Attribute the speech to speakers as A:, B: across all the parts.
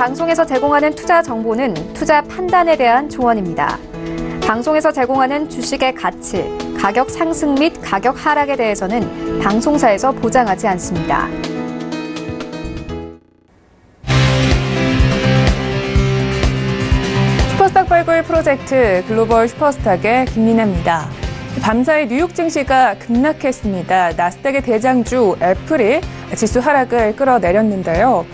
A: 방송에서 제공하는 투자 정보는 투자 판단에 대한 조언입니다. 방송에서 제공하는 주식의 가치, 가격 상승 및 가격 하락에 대해서는 방송사에서 보장하지 않습니다.
B: 슈퍼스탁 발굴 프로젝트 글로벌 슈퍼스탁의 김민아입니다. 밤사이 뉴욕 증시가 급락했습니다. 나스닥의 대장주 애플이 지수 하락을 끌어내렸는데요.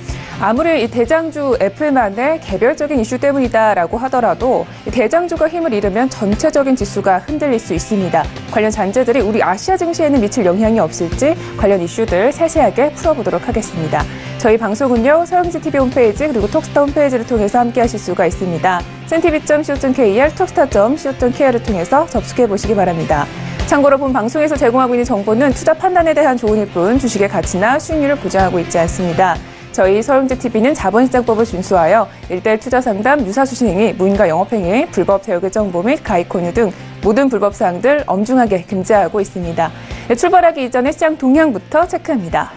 B: 아무리 이 대장주 애플만의 개별적인 이슈 때문이다라고 하더라도 이 대장주가 힘을 잃으면 전체적인 지수가 흔들릴 수 있습니다. 관련 잔재들이 우리 아시아 증시에는 미칠 영향이 없을지 관련 이슈들 세세하게 풀어보도록 하겠습니다. 저희 방송은요, 서영지TV 홈페이지 그리고 톡스타 홈페이지를 통해서 함께하실 수가 있습니다. cntv.co.kr, 톡스타.co.kr을 통해서 접속해보시기 바랍니다. 참고로 본 방송에서 제공하고 있는 정보는 투자 판단에 대한 조언일 뿐 주식의 가치나 수익률을 보장하고 있지 않습니다. 저희 서영지TV는 자본시장법을 준수하여 1:1 투자 상담, 유사수신행위, 무인가 영업행위, 불법 제휴 정보 및 가입 권유 등 모든 불법 사항들 엄중하게 금지하고 있습니다. 출발하기 이전에 시장 동향부터 체크합니다.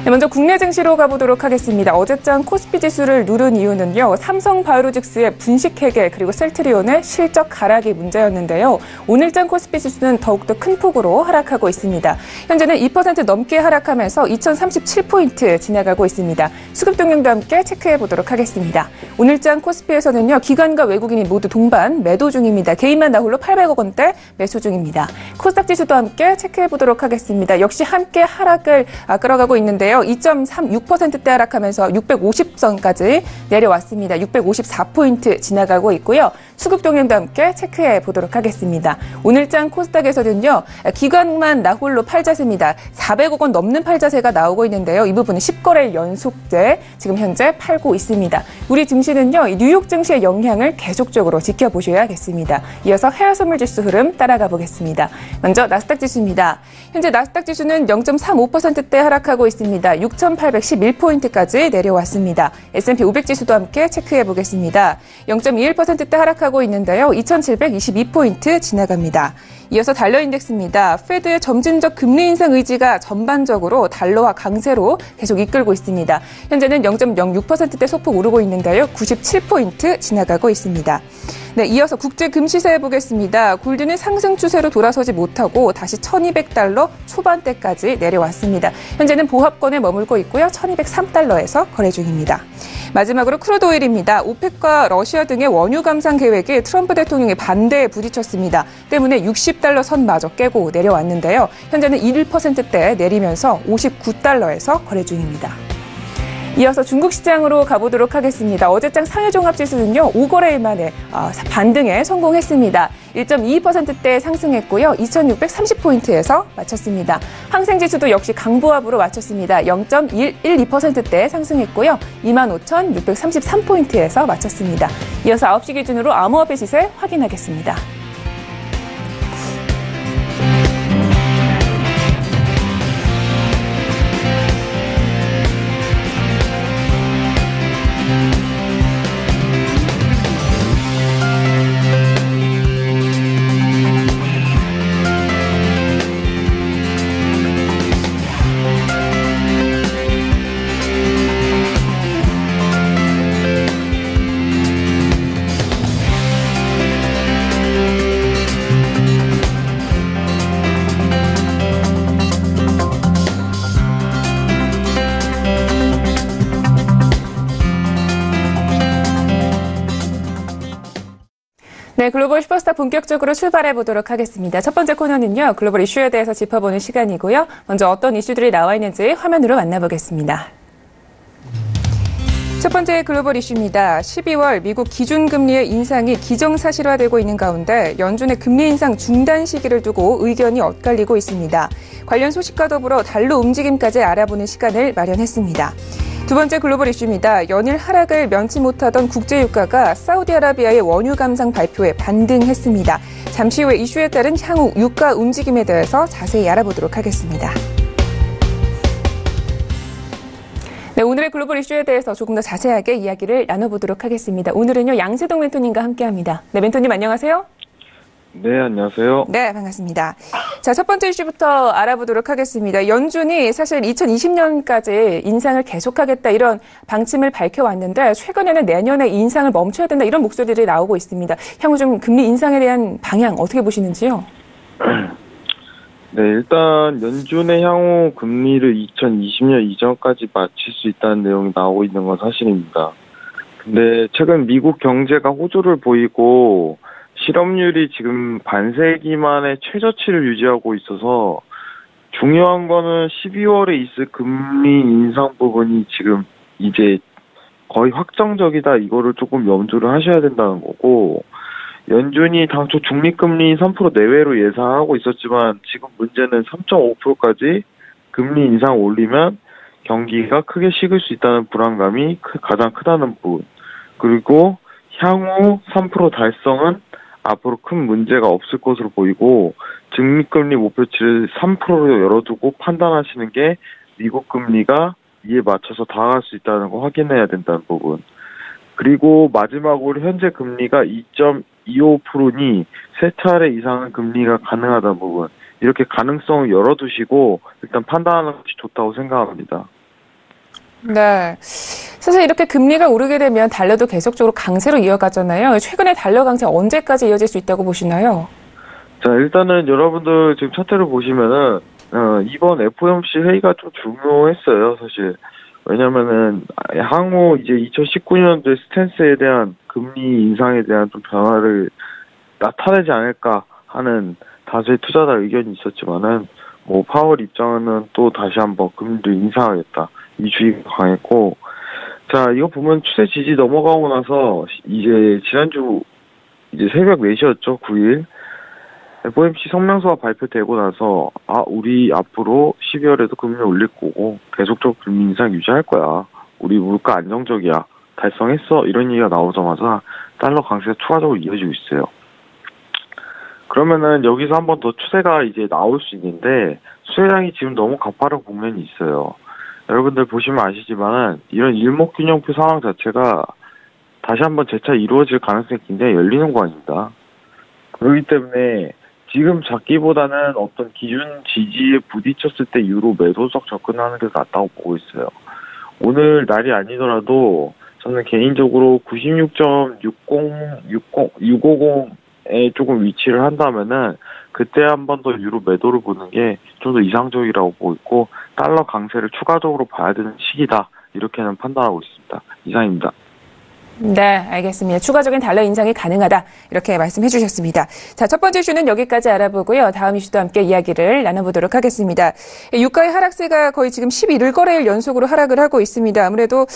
B: 먼저 국내 증시로 가보도록 하겠습니다. 어제장 코스피 지수를 누른 이유는요, 삼성바이오로직스의 분식회계 그리고 셀트리온의 실적 하락이 문제였는데요. 오늘장 코스피 지수는 더욱더 큰 폭으로 하락하고 있습니다. 현재는 2% 넘게 하락하면서 2037포인트 지나가고 있습니다. 수급 동향도 함께 체크해 보도록 하겠습니다. 오늘장 코스피에서는요, 기관과 외국인이 모두 동반 매도 중입니다. 개인만 나홀로 800억 원대 매수 중입니다. 코스닥 지수도 함께 체크해 보도록 하겠습니다. 역시 함께 하락을 끌어가고 있는데요. 2.36%대 하락하면서 650선까지 내려왔습니다. 654포인트 지나가고 있고요. 수급 동향도 함께 체크해 보도록 하겠습니다. 오늘장 코스닥에서는요, 기관만 나홀로 팔자세입니다. 400억 원 넘는 팔자세가 나오고 있는데요. 이 부분은 10거래일 연속제 지금 현재 팔고 있습니다. 우리 증시는요, 뉴욕 증시의 영향을 계속적으로 지켜보셔야겠습니다. 이어서 해외선물 지수 흐름 따라가 보겠습니다. 먼저 나스닥 지수입니다. 현재 나스닥 지수는 0.35%대 하락하고 있습니다. 6,811포인트까지 내려왔습니다. S&P 500 지수도 함께 체크해 보겠습니다. 0.21%대 하락하고 있는데요. 2,722포인트 지나갑니다. 이어서 달러 인덱스입니다. 페드의 점진적 금리 인상 의지가 전반적으로 달러화 강세로 계속 이끌고 있습니다. 현재는 0.06%대 소폭 오르고 있는데요. 97포인트 지나가고 있습니다. 네, 이어서 국제 금시세 보겠습니다. 골드는 상승 추세로 돌아서지 못하고 다시 1,200달러 초반대까지 내려왔습니다. 현재는 보합권에 머물고 있고요. 1,203달러에서 거래 중입니다. 마지막으로 크루드 오일입니다. 오펙과 러시아 등의 원유 감산 계획에 트럼프 대통령의 반대에 부딪혔습니다. 때문에 60달러 선마저 깨고 내려왔는데요. 현재는 1%대 내리면서 59달러에서 거래 중입니다. 이어서 중국 시장으로 가보도록 하겠습니다. 어제장 상해종합지수는요, 5거래일 만에 반등에 성공했습니다. 1.22%대 상승했고요. 2,630포인트에서 마쳤습니다. 항생지수도 역시 강보합으로 마쳤습니다. 0.112%대 상승했고요. 25,633포인트에서 마쳤습니다. 이어서 9시 기준으로 암호화폐 시세 확인하겠습니다. 네, 글로벌 슈퍼스타 본격적으로 출발해 보도록 하겠습니다. 첫 번째 코너는요, 글로벌 이슈에 대해서 짚어보는 시간이고요. 먼저 어떤 이슈들이 나와 있는지 화면으로 만나보겠습니다. 첫 번째 글로벌 이슈입니다. 12월 미국 기준금리의 인상이 기정사실화되고 있는 가운데 연준의 금리 인상 중단 시기를 두고 의견이 엇갈리고 있습니다. 관련 소식과 더불어 달러 움직임까지 알아보는 시간을 마련했습니다. 두 번째 글로벌 이슈입니다. 연일 하락을 면치 못하던 국제유가가 사우디아라비아의 원유 감상 발표에 반등했습니다. 잠시 후에 이슈에 따른 향후 유가 움직임에 대해서 자세히 알아보도록 하겠습니다. 네, 오늘의 글로벌 이슈에 대해서 조금 더 자세하게 이야기를 나눠보도록 하겠습니다. 오늘은요, 양세동 멘토님과 함께합니다. 네, 멘토님 안녕하세요.
C: 네, 안녕하세요.
B: 네, 반갑습니다. 자, 첫 번째 이슈부터 알아보도록 하겠습니다. 연준이 사실 2020년까지 인상을 계속하겠다 이런 방침을 밝혀왔는데 최근에는 내년에 인상을 멈춰야 된다 이런 목소리들이 나오고 있습니다. 향후 좀 금리 인상에 대한 방향 어떻게 보시는지요?
C: 네, 일단 연준의 향후 금리를 2020년 이전까지 맞출 수 있다는 내용이 나오고 있는 건 사실입니다. 근데 최근 미국 경제가 호조를 보이고 실업률이 지금 반세기 만에 최저치를 유지하고 있어서 중요한 거는 12월에 있을 금리 인상 부분이 지금 이제 거의 확정적이다. 이거를 조금 염두를 하셔야 된다는 거고, 연준이 당초 중립금리 3% 내외로 예상하고 있었지만 지금 문제는 3.5%까지 금리 인상 올리면 경기가 크게 식을 수 있다는 불안감이 가장 크다는 부분. 그리고 향후 3% 달성은 앞으로 큰 문제가 없을 것으로 보이고 중립금리 목표치를 3%로 열어두고 판단하시는 게 미국 금리가 이에 맞춰서 다가갈 수 있다는 거 확인해야 된다는 부분. 그리고 마지막으로 현재 금리가 2.25%니 세 차례 이상은 금리가 가능하다는 부분. 이렇게 가능성을 열어두시고 일단 판단하는 것이 좋다고 생각합니다.
B: 네. 사실 이렇게 금리가 오르게 되면 달러도 계속적으로 강세로 이어가잖아요. 최근에 달러 강세 언제까지 이어질 수 있다고 보시나요?
C: 자, 일단은 여러분들 지금 차트를 보시면은 이번 FOMC 회의가 좀 중요했어요, 사실. 왜냐면은 향후 이제 2019년도의 스탠스에 대한 금리 인상에 대한 좀 변화를 나타내지 않을까 하는 다수의 투자자 의견이 있었지만은 뭐 파월 입장은 또 다시 한번 금리를 인상하겠다 이 주의가 강했고, 자, 이거 보면 추세 지지 넘어가고 나서 이제 지난주 이제 새벽 4시였죠, 9일. FOMC 성명서가 발표되고 나서 우리 앞으로 12월에도 금리 올릴 거고 계속적으로 금리 인상 유지할 거야. 우리 물가 안정적이야. 달성했어. 이런 얘기가 나오자마자 달러 강세가 추가적으로 이어지고 있어요. 그러면은 여기서 한 번 더 추세가 이제 나올 수 있는데 수혜량이 지금 너무 가파른 국면이 있어요. 여러분들 보시면 아시지만 이런 일목균형표 상황 자체가 다시 한번 재차 이루어질 가능성이 굉장히 열리는 구간입니다. 그렇기 때문에 지금 잡기보다는 어떤 기준 지지에 부딪혔을 때 유로 매도적 접근하는 게 낫다고 보고 있어요. 오늘 날이 아니더라도 저는 개인적으로 96.650에 조금 위치를 한다면은 그때 한 번 더 유로 매도를 보는 게 좀 더 이상적이라고 보고 있고 달러 강세를 추가적으로 봐야 되는 시기다. 이렇게는 판단하고 있습니다. 이상입니다.
B: 네, 알겠습니다. 추가적인 달러 인상이 가능하다. 이렇게 말씀해 주셨습니다. 자, 첫 번째 이슈는 여기까지 알아보고요. 다음 이슈도 함께 이야기를 나눠보도록 하겠습니다. 유가의 하락세가 거의 지금 11거래일 연속으로 하락을 하고 있습니다. 아무래도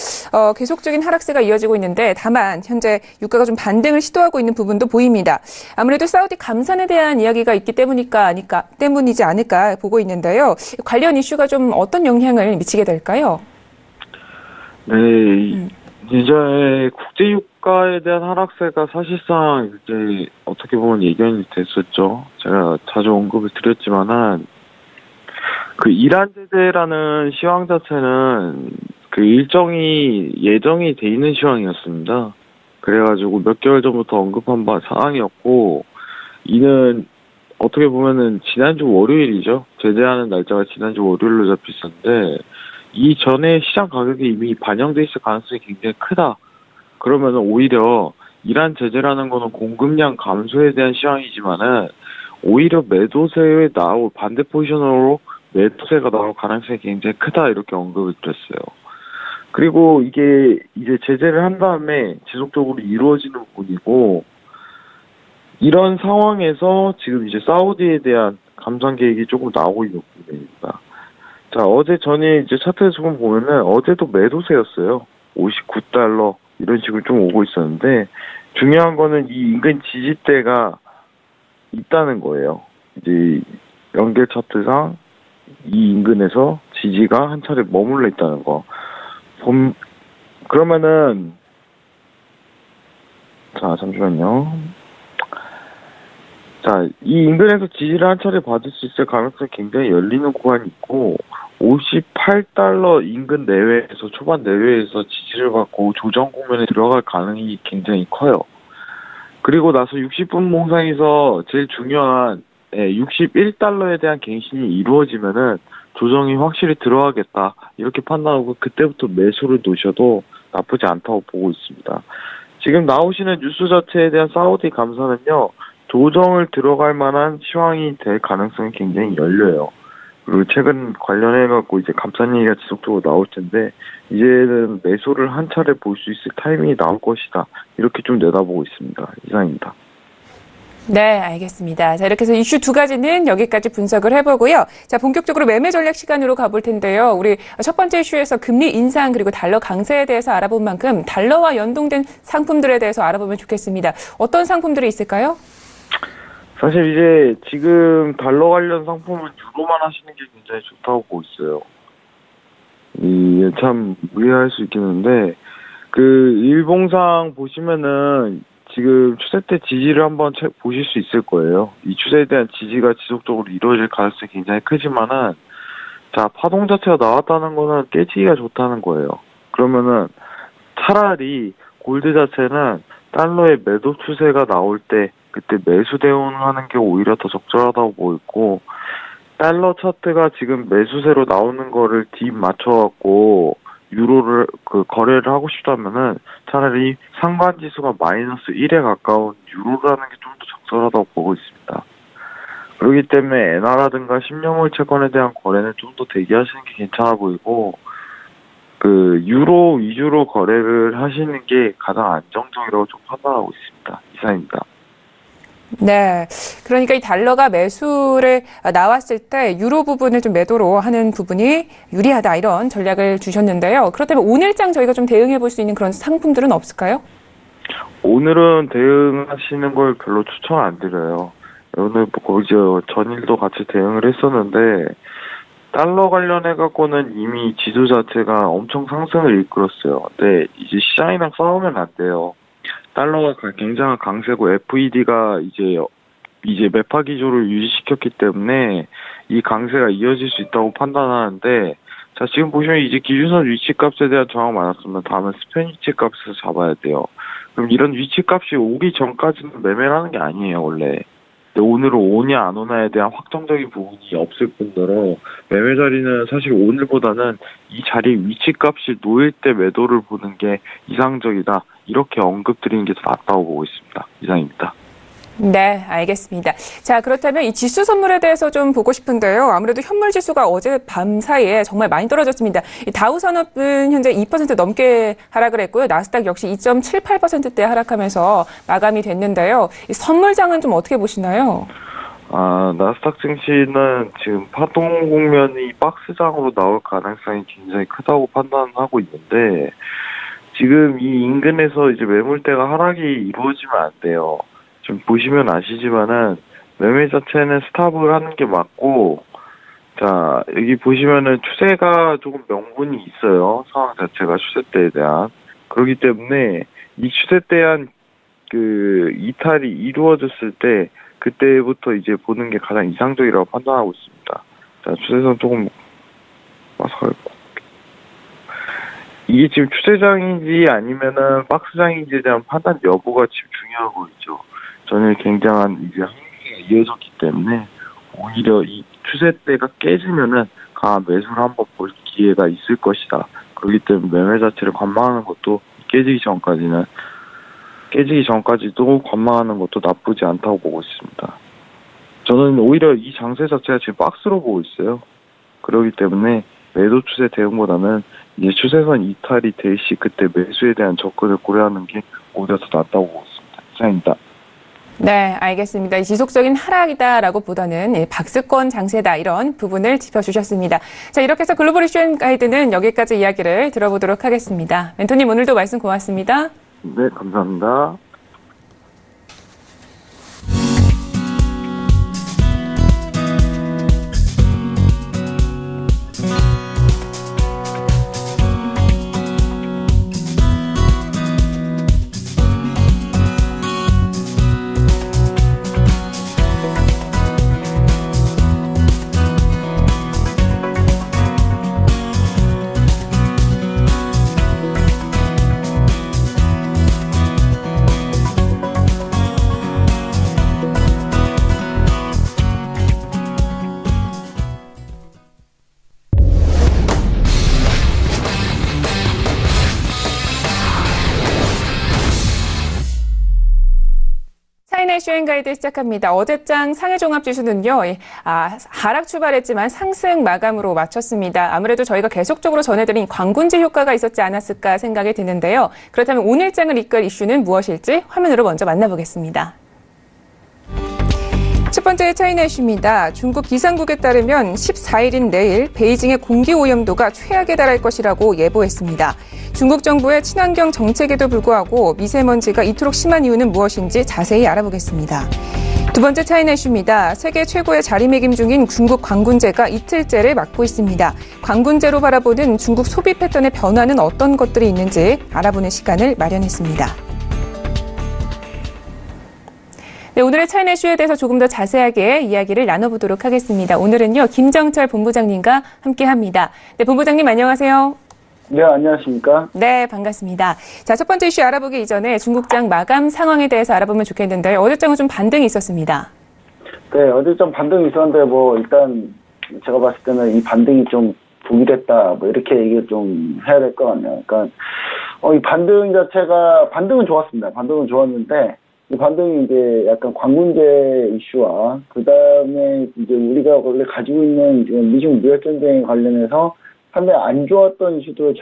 B: 계속적인 하락세가 이어지고 있는데 다만 현재 유가가 좀 반등을 시도하고 있는 부분도 보입니다. 아무래도 사우디 감산에 대한 이야기가 있기 때문이지 않을까 보고 있는데요. 관련 이슈가 좀 어떤 영향을 미치게 될까요?
C: 네. 이제 국제 유가에 대한 하락세가 사실상 이제 어떻게 보면 예견이 됐었죠. 제가 자주 언급을 드렸지만은 그 이란 제재라는 시황 자체는 그 일정이 예정이 돼 있는 시황이었습니다. 그래가지고 몇 개월 전부터 언급한 바 사항이었고, 이는 어떻게 보면은 지난주 월요일이죠. 제재하는 날짜가 지난주 월요일로 잡혔었는데 이 전에 시장 가격이 이미 반영돼 있을 가능성이 굉장히 크다. 그러면 오히려 이란 제재라는 거는 공급량 감소에 대한 시황이지만은 오히려 매도세에 나올 반대 포지션으로 매도세가 나올 가능성이 굉장히 크다. 이렇게 언급을 드렸어요. 그리고 이게 이제 제재를 한 다음에 지속적으로 이루어지는 부분이고, 이런 상황에서 지금 이제 사우디에 대한 감산 계획이 조금 나오고 있는 부분입니다. 자, 어제 전에 이제 차트에서 조금 보면은 어제도 매도세였어요. 59달러 이런 식으로 좀 오고 있었는데, 중요한 거는 이 인근 지지대가 있다는 거예요. 이제 연결 차트상 이 인근에서 지지가 한 차례 머물러 있다는 거. 그러면은, 자, 잠시만요. 자, 이 인근에서 지지를 한 차례 받을 수 있을 가능성이 굉장히 열리는 구간이 있고, 58달러 인근 내외에서, 초반 내외에서 지지를 받고 조정 국면에 들어갈 가능성이 굉장히 커요. 그리고 나서 60분 봉상에서 제일 중요한 61달러에 대한 갱신이 이루어지면은 조정이 확실히 들어가겠다 이렇게 판단하고 그때부터 매수를 놓으셔도 나쁘지 않다고 보고 있습니다. 지금 나오시는 뉴스 자체에 대한 사우디 감사는요, 조정을 들어갈 만한 시황이 될 가능성이 굉장히 열려요. 그리고 최근 관련해갖고 이제 감산 얘기가 지속적으로 나올 텐데, 이제는 매수를 한 차례 볼 수 있을 타이밍이 나올 것이다. 이렇게 좀 내다보고 있습니다. 이상입니다.
B: 네, 알겠습니다. 자, 이렇게 해서 이슈 두 가지는 여기까지 분석을 해보고요. 자, 본격적으로 매매 전략 시간으로 가볼 텐데요. 우리 첫 번째 이슈에서 금리 인상 그리고 달러 강세에 대해서 알아본 만큼 달러와 연동된 상품들에 대해서 알아보면 좋겠습니다. 어떤 상품들이 있을까요?
C: 사실 이제 지금 달러 관련 상품은 유로만 하시는 게 굉장히 좋다고 보고 있어요. 이게 참 무리할 수 있겠는데, 일봉상 보시면은 지금 추세 때 지지를 한번 보실 수 있을 거예요. 이 추세에 대한 지지가 지속적으로 이루어질 가능성이 굉장히 크지만은, 자, 파동 자체가 나왔다는 거는 깨지기가 좋다는 거예요. 그러면은 차라리 골드 자체는 달러의 매도 추세가 나올 때 그때 매수 대응하는 게 오히려 더 적절하다고 보고 있고, 달러 차트가 지금 매수세로 나오는 거를 뒷 맞춰갖고 유로를 거래를 하고 싶다면은 차라리 상반 지수가 마이너스 1에 가까운 유로를 하는 게 좀 더 적절하다고 보고 있습니다. 그렇기 때문에 엔화라든가 10년물 채권에 대한 거래는 좀 더 대기하시는 게 괜찮아 보이고, 유로 위주로 거래를 하시는 게 가장 안정적이라고 좀 판단하고 있습니다. 이상입니다.
B: 네. 그러니까 이 달러가 매수를 나왔을 때 유로 부분을 좀 매도로 하는 부분이 유리하다 이런 전략을 주셨는데요. 그렇다면 오늘장 저희가 좀 대응해 볼 수 있는 그런 상품들은 없을까요?
C: 오늘은 대응하시는 걸 별로 추천 안 드려요. 오늘 이제 전일도 같이 대응을 했었는데, 달러 관련해 갖고는 이미 지수 자체가 엄청 상승을 이끌었어요. 근데 이제 시장이랑 싸우면 안 돼요. 달러가 굉장한 강세고 FED가 이제 매파 기조를 유지시켰기 때문에 이 강세가 이어질 수 있다고 판단하는데, 자, 지금 보시면 이제 기준선 위치값에 대한 저항 많았으면 다음은 스팬 위치값에서 잡아야 돼요. 그럼 이런 위치값이 오기 전까지는 매매를 하는 게 아니에요, 원래. 근데 오늘은 오냐 안 오냐에 대한 확정적인 부분이 없을 뿐더러 매매 자리는 사실 오늘보다는 이 자리 위치값이 놓일 때 매도를 보는 게 이상적이다. 이렇게 언급드리는 게 더 낫다고 보고 있습니다. 이상입니다.
B: 네, 알겠습니다. 자, 그렇다면 이 지수 선물에 대해서 좀 보고 싶은데요. 아무래도 현물 지수가 어제 밤 사이에 정말 많이 떨어졌습니다. 이 다우 산업은 현재 2% 넘게 하락을 했고요. 나스닥 역시 2.78%대 하락하면서 마감이 됐는데요. 이 선물장은 좀 어떻게 보시나요?
C: 나스닥 증시는 지금 파동 국면이 박스장으로 나올 가능성이 굉장히 크다고 판단하고 있는데, 지금 이 인근에서 이제 매물대가 하락이 이루어지면 안 돼요. 좀 보시면 아시지만은 매매 자체는 스탑을 하는 게 맞고, 자, 여기 보시면은 추세가 조금 명분이 있어요. 상황 자체가 추세대에 대한. 그렇기 때문에 이 추세대에 대한 이탈이 이루어졌을 때 그때부터 이제 보는 게 가장 이상적이라고 판단하고 있습니다. 자, 추세선 조금 와서 이게 지금 추세장인지 아니면은 박스장인지에 대한 판단 여부가 지금 중요하고 있죠. 저는 굉장한 이제 항세가 이어졌기 때문에 오히려 이 추세대가 깨지면은 강한 매수를 한번 볼 기회가 있을 것이다. 그렇기 때문에 매매 자체를 관망하는 것도 깨지기 전까지도 관망하는 것도 나쁘지 않다고 보고 있습니다. 저는 오히려 이 장세 자체가 지금 박스로 보고 있어요. 그렇기 때문에 매도 추세 대응보다는 이제 추세선 이탈이 될 시 그때 매수에 대한 접근을 고려하는 게 오히려 더 낫다고 보고 있습니다. 이상입니다.
B: 네, 알겠습니다. 지속적인 하락이다라고 보다는 박스권 장세다 이런 부분을 짚어주셨습니다. 자, 이렇게 해서 글로벌 이슈 가이드는 여기까지 이야기를 들어보도록 하겠습니다. 멘토님 오늘도 말씀 고맙습니다.
C: 네, 감사합니다.
B: 차이나의 쇼앤가이드 시작합니다. 어제장 상해종합지수는요, 하락 출발했지만 상승 마감으로 마쳤습니다. 아무래도 저희가 계속적으로 전해드린 광군제 효과가 있었지 않았을까 생각이 드는데요. 그렇다면 오늘장을 이끌 이슈는 무엇일지 화면으로 먼저 만나보겠습니다. 첫 번째 차이나 이슈입니다. 중국 기상국에 따르면 14일인 내일 베이징의 공기 오염도가 최악에 달할 것이라고 예보했습니다. 중국 정부의 친환경 정책에도 불구하고 미세먼지가 이토록 심한 이유는 무엇인지 자세히 알아보겠습니다. 두 번째 차이나 이슈입니다. 세계 최고의 자리매김 중인 중국 광군제가 이틀째를 맞고 있습니다. 광군제로 바라보는 중국 소비 패턴의 변화는 어떤 것들이 있는지 알아보는 시간을 마련했습니다. 네, 오늘의 차이나 이슈에 대해서 조금 더 자세하게 이야기를 나눠보도록 하겠습니다. 오늘은요, 김정철 본부장님과 함께합니다. 네, 본부장님 안녕하세요.
D: 네, 안녕하십니까?
B: 네, 반갑습니다. 자, 첫 번째 이슈 알아보기 이전에 중국장 마감 상황에 대해서 알아보면 좋겠는데요. 어제장은 좀 반등이 있었습니다.
D: 네, 어제 좀 반등이 있었는데, 일단, 제가 봤을 때는 이 반등이 좀 독이 됐다, 이렇게 얘기를 좀 해야 될 것 같네요. 그러니까, 이 반등 자체가, 반등은 좋았습니다. 반등은 좋았는데, 이 반등이 이제 약간 광군제 이슈와, 그 다음에 이제 우리가 원래 가지고 있는 미중 무역전쟁에 관련해서 상당히 안 좋았던 이슈도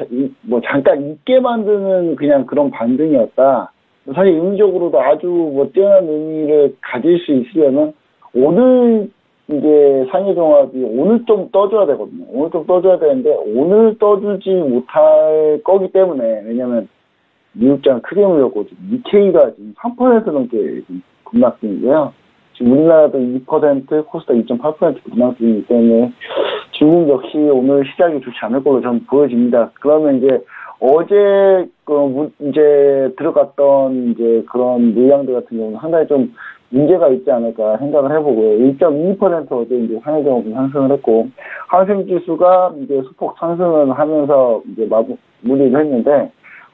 D: 잠깐 있게 만드는 그냥 그런 반등이었다. 사실 의미적으로도 아주 뛰어난 의미를 가질 수 있으려면 오늘 이제 상해종합이 오늘 좀 떠줘야 되거든요. 오늘 좀 떠줘야 되는데 오늘 떠주지 못할 거기 때문에 왜냐면 미국장 크게 물렸고 니케이가 지금 3% 넘게 지금 급락 중이고요. 지금 우리나라도 2%, 코스닥 2.8% 급락 중이기 때문에 중국 역시 오늘 시작이 좋지 않을 걸로 저는 보여집니다. 그러면 이제 어제 이제 들어갔던 이제 그런 물량들 같은 경우는 상당히 좀 문제가 있지 않을까 생각을 해보고요. 1.2% 어제 이제 상해종합이 상승을 했고 항생지수가 이제 소폭 상승을 하면서 이제 마무리를 했는데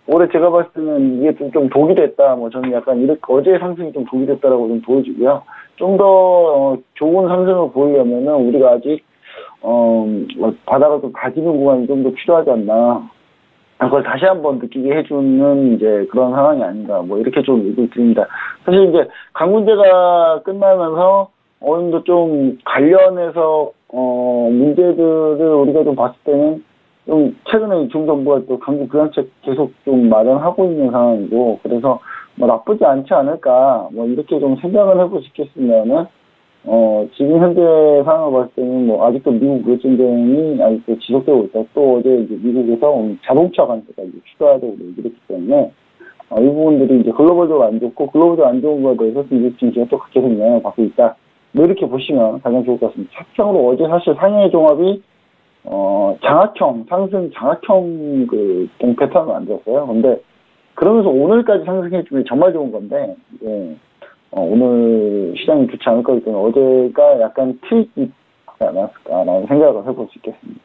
D: 올해 제가 봤을 때는 이게 좀 독이 됐다. 저는 약간 이렇게 어제 상승이 좀 독이 됐다라고 좀 보여지고요. 좀 더 좋은 상승을 보이려면은 우리가 아직 바닥을 좀 다지는 구간이 좀 더 필요하지 않나. 그걸 다시 한번 느끼게 해주는 이제 그런 상황이 아닌가. 이렇게 좀 얘기를 드립니다. 사실 이제 강군제가 끝나면서 어느 정도 좀 관련해서 문제들을 우리가 좀 봤을 때는 좀 최근에 중정부가 또 강국 부양책 계속 좀 마련하고 있는 상황이고 그래서 나쁘지 않지 않을까 이렇게 좀 생각을 해보고 싶겠으면은 지금 현재 상황을 봤을 때는 아직도 미국 무역전쟁이 아직도 지속되고 있다. 또 어제 이제 미국에서 자동차 관세까지 추가하자고 얘기를 했기 때문에 이 부분들이 이제 글로벌적으로 안 좋고 글로벌적으로 안 좋은 거에 대해서 미국 증시가 또 계속 영향을 받고 있다. 이렇게 보시면 가장 좋을 것 같습니다. 차트상으로 어제 사실 상해 종합이 장악형 상승 장악형 동 패턴을 만들었어요. 근데 그러면서 오늘까지 상승해주면 정말 좋은 건데 오늘 시장이 좋지 않을 거기 때문에 어제가 약간 트윗이 않았을까라는 생각을 해볼 수 있겠습니다.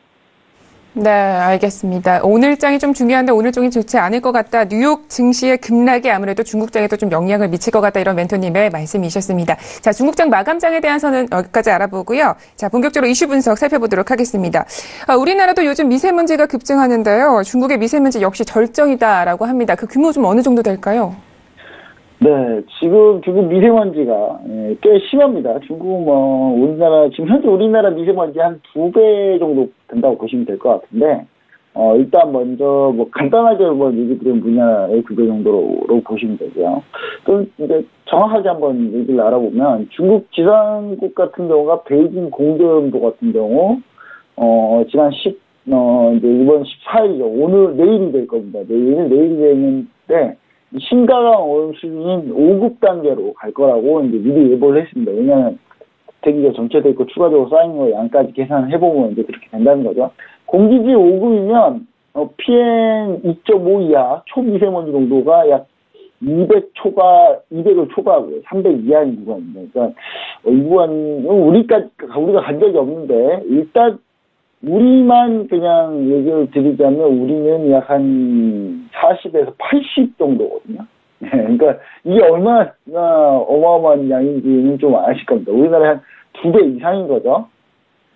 B: 네, 알겠습니다. 오늘장이 좀 중요한데 오늘장이 좋지 않을 것 같다. 뉴욕 증시의 급락이 아무래도 중국장에도 좀 영향을 미칠 것 같다. 이런 멘토님의 말씀이셨습니다. 자, 중국장 마감장에 대해서는 여기까지 알아보고요. 자, 본격적으로 이슈 분석 살펴보도록 하겠습니다. 우리나라도 요즘 미세먼지가 급증하는데요. 중국의 미세먼지 역시 절정이다라고 합니다. 그 규모 좀 어느 정도 될까요?
D: 네, 지금 중국 미세먼지가 꽤 심합니다. 중국은 지금 현재 우리나라 미세먼지 한 2배 정도 된다고 보시면 될 것 같은데, 일단 먼저 간단하게 얘기 드리면 우리나라의 2배 정도로 보시면 되고요. 또 이제 정확하게 한번 얘기를 알아보면 중국 지상국 같은 경우가 베이징 공개온도 같은 경우, 지난 이제 이번 14일이죠. 내일이 될 겁니다. 내일이 되는데, 심각한 오염 수준인 5급 단계로 갈 거라고 이제 미리 예보를 했습니다. 왜냐하면 대기가 정체돼 있고 추가적으로 쌓인 거 양까지 계산을 해보면 이제 그렇게 된다는 거죠. 공기질 5급이면 PM 2.5 이하 초미세먼지 농도가 약 200을 초과하고요. 300 이하인 구간입니다. 그러니까 이 구간은 우리가 간 적이 없는데 일단 우리만 그냥 얘기를 드리자면 우리는 약 한 40에서 80 정도거든요. 그러니까 이게 얼마나 어마어마한 양인지는 좀 아실 겁니다. 우리나라 한 2배 이상인 거죠.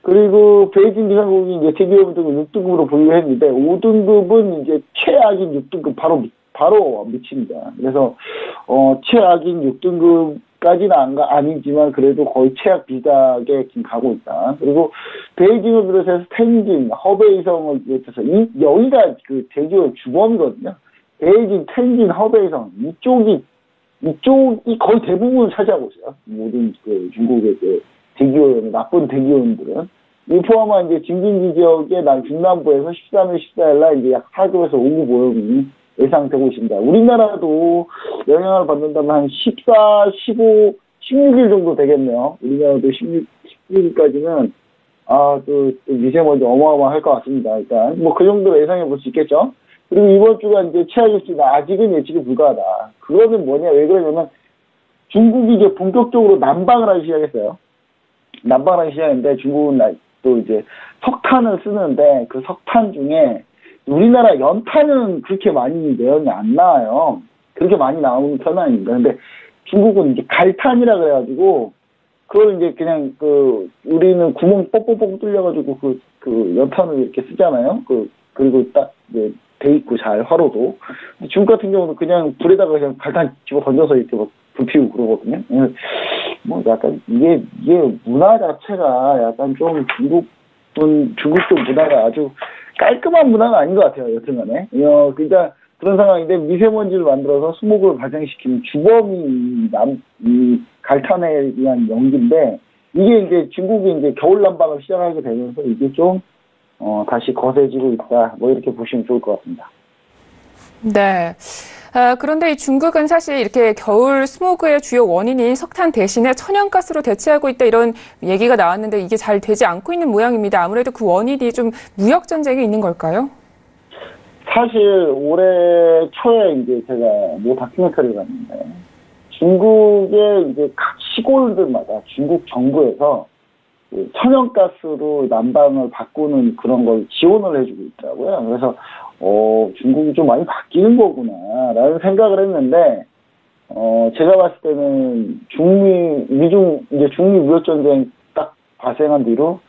D: 그리고 베이징 기상국이 이제 세계기후등급 6등급으로 분류했는데 5등급은 이제 최악인 6등급 바로 미칩니다. 그래서 최악인 6등급 아니지만 그래도 거의 최악 비슷하게 지금 가고 있다. 그리고 베이징을 비롯해서 텐진, 허베이성을 비롯해서 여기가 그 대기업 주범이거든요. 베이징, 텐진, 허베이성 이쪽이 거의 대부분을 차지하고 있어요. 모든 그 중국의 그 대기업, 나쁜 대기업들은. 이 포함한 이제 진균지 지역의 중남부에서 13일, 14일날 이제 약 4급에서 5급 오염이 예상되고 있습니다. 우리나라도 영향을 받는다면 한 14, 15, 16일 정도 되겠네요. 우리나라도 16일까지는, 그 미세먼지 어마어마할 것 같습니다. 일단, 뭐 그 정도로 예상해 볼 수 있겠죠. 그리고 이번 주가 이제 최악일지는 아직은 예측이 불가하다. 그거는 뭐냐, 왜 그러냐면 중국이 이제 본격적으로 난방을 하기 시작했어요. 난방을 하기 시작했는데 중국은 또 이제 석탄을 쓰는데 그 석탄 중에 우리나라 연탄은 그렇게 많이 내용이 안 나와요. 그렇게 많이 나오는 편은 아닙니다. 근데 중국은 이제 갈탄이라 그래가지고 그걸 이제 그냥 우리는 구멍 뻑뻑뻑 뚫려가지고 그 연탄을 이렇게 쓰잖아요. 그리고 딱 이제 돼 있고 잘 화로도. 중국 같은 경우는 그냥 불에다가 그냥 갈탄 집어 던져서 이렇게 불 피우고 그러거든요. 뭐 약간 이게 문화 자체가 약간 좀 중국 쪽 문화가 아주 깔끔한 문화는 아닌 것 같아요. 여튼간에. 그러니까 그런 상황인데 미세먼지를 만들어서 스모그를 발생시키는 주범이 이 갈탄에 의한 연기인데 이게 이제 중국이 이제 겨울 난방을 시작하게 되면서 이게 좀 다시 거세지고 있다. 뭐 이렇게 보시면 좋을 것 같습니다.
B: 네. 그런데 이 중국은 사실 이렇게 겨울 스모그의 주요 원인인 석탄 대신에 천연가스로 대체하고 있다 이런 얘기가 나왔는데 이게 잘 되지 않고 있는 모양입니다. 아무래도 그 원인이 좀 무역 전쟁이 있는 걸까요?
D: 사실 올해 초에 이제 제가 모 다큐멘터리를 봤는데 중국의 이제 각 시골들마다 중국 정부에서 천연가스로 난방을 바꾸는 그런 걸 지원을 해주고 있더라고요. 그래서 중국이 좀 많이 바뀌는 거구나라는 생각을 했는데 제가 봤을 때는 중미 무역 전쟁 딱 발생한 뒤로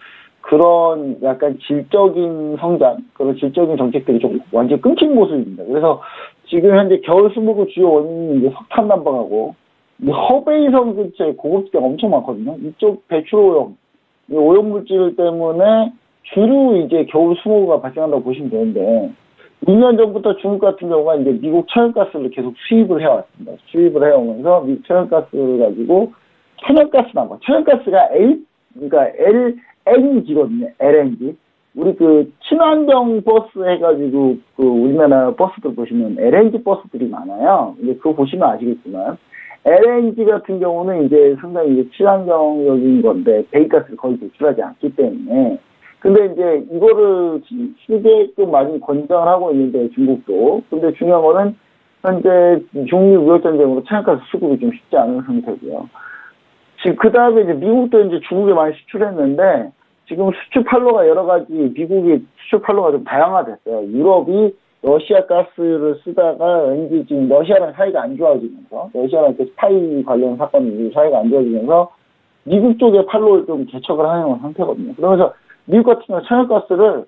D: 그런 약간 질적인 성장, 그런 질적인 정책들이 좀 완전히 끊긴 모습입니다. 그래서 지금 현재 겨울 스모그 주요 원인이 이제 석탄 난방하고 이 허베이성 근처에 고급지대가 엄청 많거든요. 이쪽 배출 오염, 이 오염 물질 때문에 주로 이제 겨울 스모그가 발생한다고 보시면 되는데 2년 전부터 중국 같은 경우가 이제 미국 천연가스를 계속 수입을 해왔습니다. 수입을 해오면서 미국 천연가스를 가지고 천연가스 난방, 천연가스가 그러니까 LNG거든요. LNG. 우리 친환경 버스 해가지고 우리나라 버스들 보시면 LNG 버스들이 많아요. 근데 그거 보시면 아시겠지만 LNG 같은 경우는 이제 상당히 이제 친환경적인 건데 배기가스를 거의 배출하지 않기 때문에 근데 이제 이거를 쓰게끔 많이 권장을 하고 있는데 중국도. 근데 중요한 거는 현재 중미 무역 전쟁으로 천연가스 수급이 좀 쉽지 않은 상태고요. 지금 그 다음에 이제 미국도 이제 중국에 많이 수출했는데 지금 수출 판로가 여러 가지 미국이 수출 판로가 좀 다양화됐어요. 유럽이 러시아 가스를 쓰다가 왠지 지금 러시아랑 사이가 안 좋아지면서 러시아랑 스파이 관련 사건이 사이가 안 좋아지면서 미국 쪽의 판로를 좀 개척을 하는 상태거든요. 그러면서 미국 같은 경우 천연가스를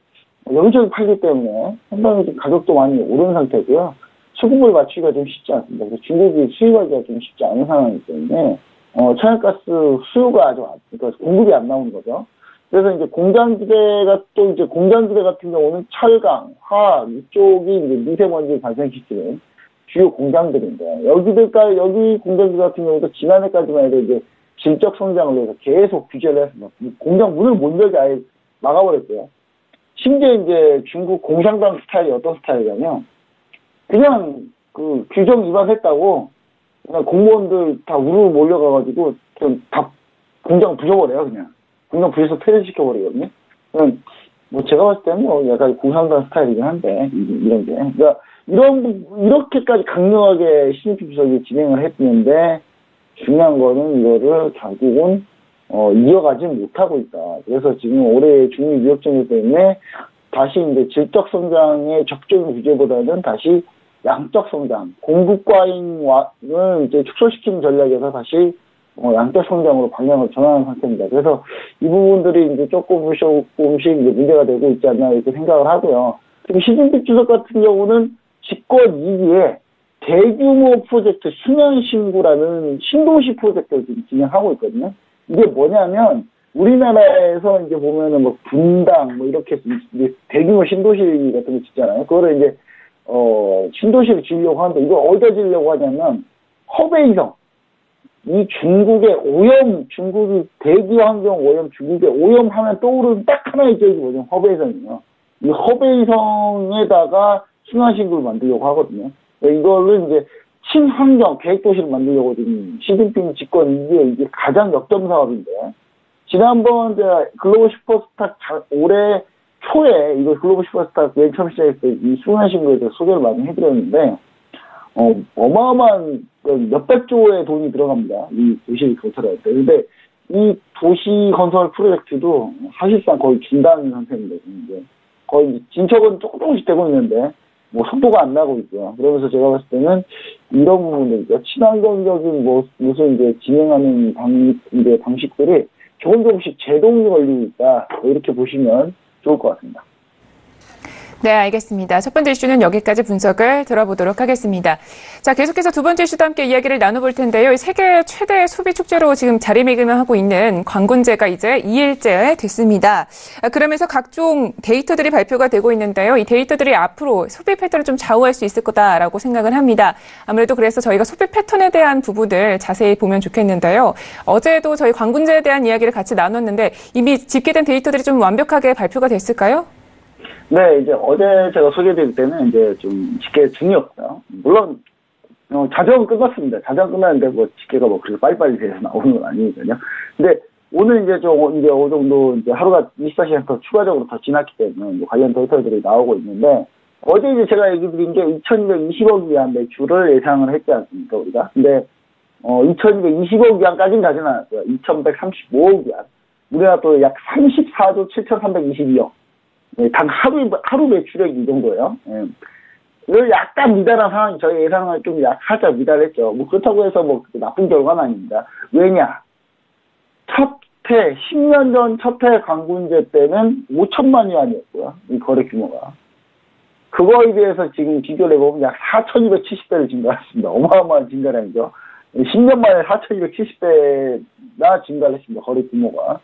D: 여기저기 팔기 때문에 상당히 좀 가격도 많이 오른 상태고요. 수급을 맞추기가 좀 쉽지 않습니다. 그래서 중국이 수입하기가 좀 쉽지 않은 상황이기 때문에 천연가스 수요가 그러니까 공급이 안 나오는 거죠. 그래서 이제 공장지대가 또 이제 공장지대 같은 경우는 철강, 화학 이쪽이 이제 미세먼지를 발생시키는 주요 공장들인데 여기 공장지대 같은 경우도 지난해까지만 해도 이제 질적 성장을 위해서 계속 규제를 했습니다. 공장 문을 못 열게 아예 막아버렸어요. 심지어 이제 중국 공산당 스타일이 어떤 스타일이냐면 그냥 규정 위반했다고 그냥 공무원들 다 우르르 몰려가가지고 그냥 다 공장 부셔버려요. 그냥 공장 부셔서 폐쇄시켜버리거든요. 뭐 제가 봤을 때는 약간 공산당 스타일이긴 한데 이런 게 그러니까 이렇게까지 강력하게 시진핑 주석이 진행을 했는데 중요한 거는 이거를 결국은 이어가지 못하고 있다. 그래서 지금 올해 중미 무역 전쟁 때문에 다시 이제 질적 성장의 적극적인 규제보다는 다시 양적 성장, 공급 과잉을 이제 축소시키는 전략에서 다시 양적 성장으로 방향을 전환한 상태입니다. 그래서 이 부분들이 이제 조금씩 이제 문제가 되고 있지 않나 이렇게 생각을 하고요. 그리고 시진핑 주석 같은 경우는 집권 2기에 대규모 프로젝트 신현신구라는 신도시 프로젝트를 지금 진행하고 있거든요. 이게 뭐냐면 우리나라에서 이제 보면은 뭐 분당 뭐 이렇게 이제 대규모 신도시 같은 거 짓잖아요. 그거를 이제 신도시를 지으려고 하는데 이거 어디다 지으려고 하냐면 허베이성, 이 중국의 오염, 중국이 대기 환경 오염, 중국의 오염하면 떠오르는 딱 하나의 지역이 뭐냐면 허베이성이에요. 이 허베이성에다가 신화신구를 만들려고 하거든요. 이거를 이제 친환경 계획도시를 만들려고 지금 시진핑 집권 이게 가장 역점 사업인데, 지난번 글로벌 슈퍼스타 올해 초에 이거 글로벌 슈퍼스타 맨 처음 시작했을 때 이 신화신구에 대해서 소개를 많이 해드렸는데, 어마어마한 몇백조의 돈이 들어갑니다. 이 도시를 건설할 때. 근데 이 도시 건설 프로젝트도 사실상 거의 중단 상태입니다. 이제 거의 진척은 조금씩 되고 있는데 뭐 속도가 안 나고 있고요. 그러면서 제가 봤을 때는 이런 부분들, 친환경적인 무슨 이제 진행하는 방식들이 조금씩 제동이 걸리고 있다. 이렇게 보시면 좋을 것 같습니다.
B: 네, 알겠습니다. 첫 번째 이슈는 여기까지 분석을 들어보도록 하겠습니다. 자, 계속해서 두 번째 이슈도 함께 이야기를 나눠볼 텐데요. 세계 최대 소비 축제로 지금 자리매김하고 있는 관군제가 이제 2일째 됐습니다. 그러면서 각종 데이터들이 발표가 되고 있는데요. 이 데이터들이 앞으로 소비 패턴을 좀 좌우할 수 있을 거다라고 생각을 합니다. 아무래도 그래서 저희가 소비 패턴에 대한 부분들 자세히 보면 좋겠는데요. 어제도 저희 관군제에 대한 이야기를 같이 나눴는데 이미 집계된 데이터들이 좀 완벽하게 발표가 됐을까요?
D: 네, 이제 어제 제가 소개드릴 때는 이제 좀 집계 중이었고요. 물론, 자정은 끝났습니다. 자정 끝났는데 뭐 집계가 뭐 그렇게 빨리빨리 돼서 나오는 건 아니거든요. 근데 오늘 이제 이제 어느 정도 이제 하루가 24시간 더 추가적으로 더 지났기 때문에 관련 데이터들이 나오고 있는데, 어제 이제 제가 얘기 드린 게 2220억 위안 매출을 예상을 했지 않습니까, 우리가? 근데, 2220억 위안까지는 가진 않았어요. 2135억 위안. 우리나라 또 약 34조 7322억. 네, 단 하루 매출액이 이 정도예요. 예. 이걸 약간 미달한 상황이 저희 예상을 좀 살짝 미달했죠. 뭐 그렇다고 해서 뭐 나쁜 결과는 아닙니다. 왜냐? 10년 전 첫 해 관군제 때는 5천만 위안이었고요. 이 거래 규모가. 그거에 비해서 지금 비교를 해보면 약 4,270배를 증가했습니다. 어마어마한 증가량이죠. 10년 만에 4,270배나 증가를 했습니다. 거래 규모가.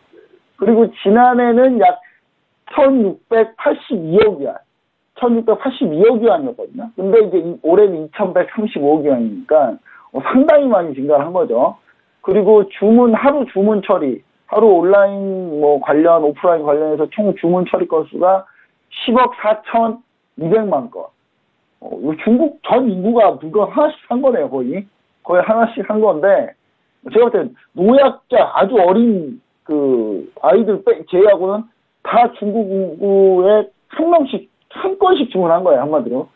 D: 그리고 지난해는 약 1,682억 위안. 1,682억 위안이었거든요. 근데 이제 올해는 2,135억 위안이니까 상당히 많이 증가를 한 거죠. 그리고 하루 주문 처리, 하루 온라인 관련, 오프라인 관련해서 총 주문 처리 건수가 10억 4,200만 건. 중국 전 인구가 물건 하나씩 산 거네요, 거의. 거의 하나씩 산 건데, 제가 볼 때 노약자, 아주 어린 아이들 제외하고는 다 중국 인구에 한 건씩 주문한 거예요, 한마디로.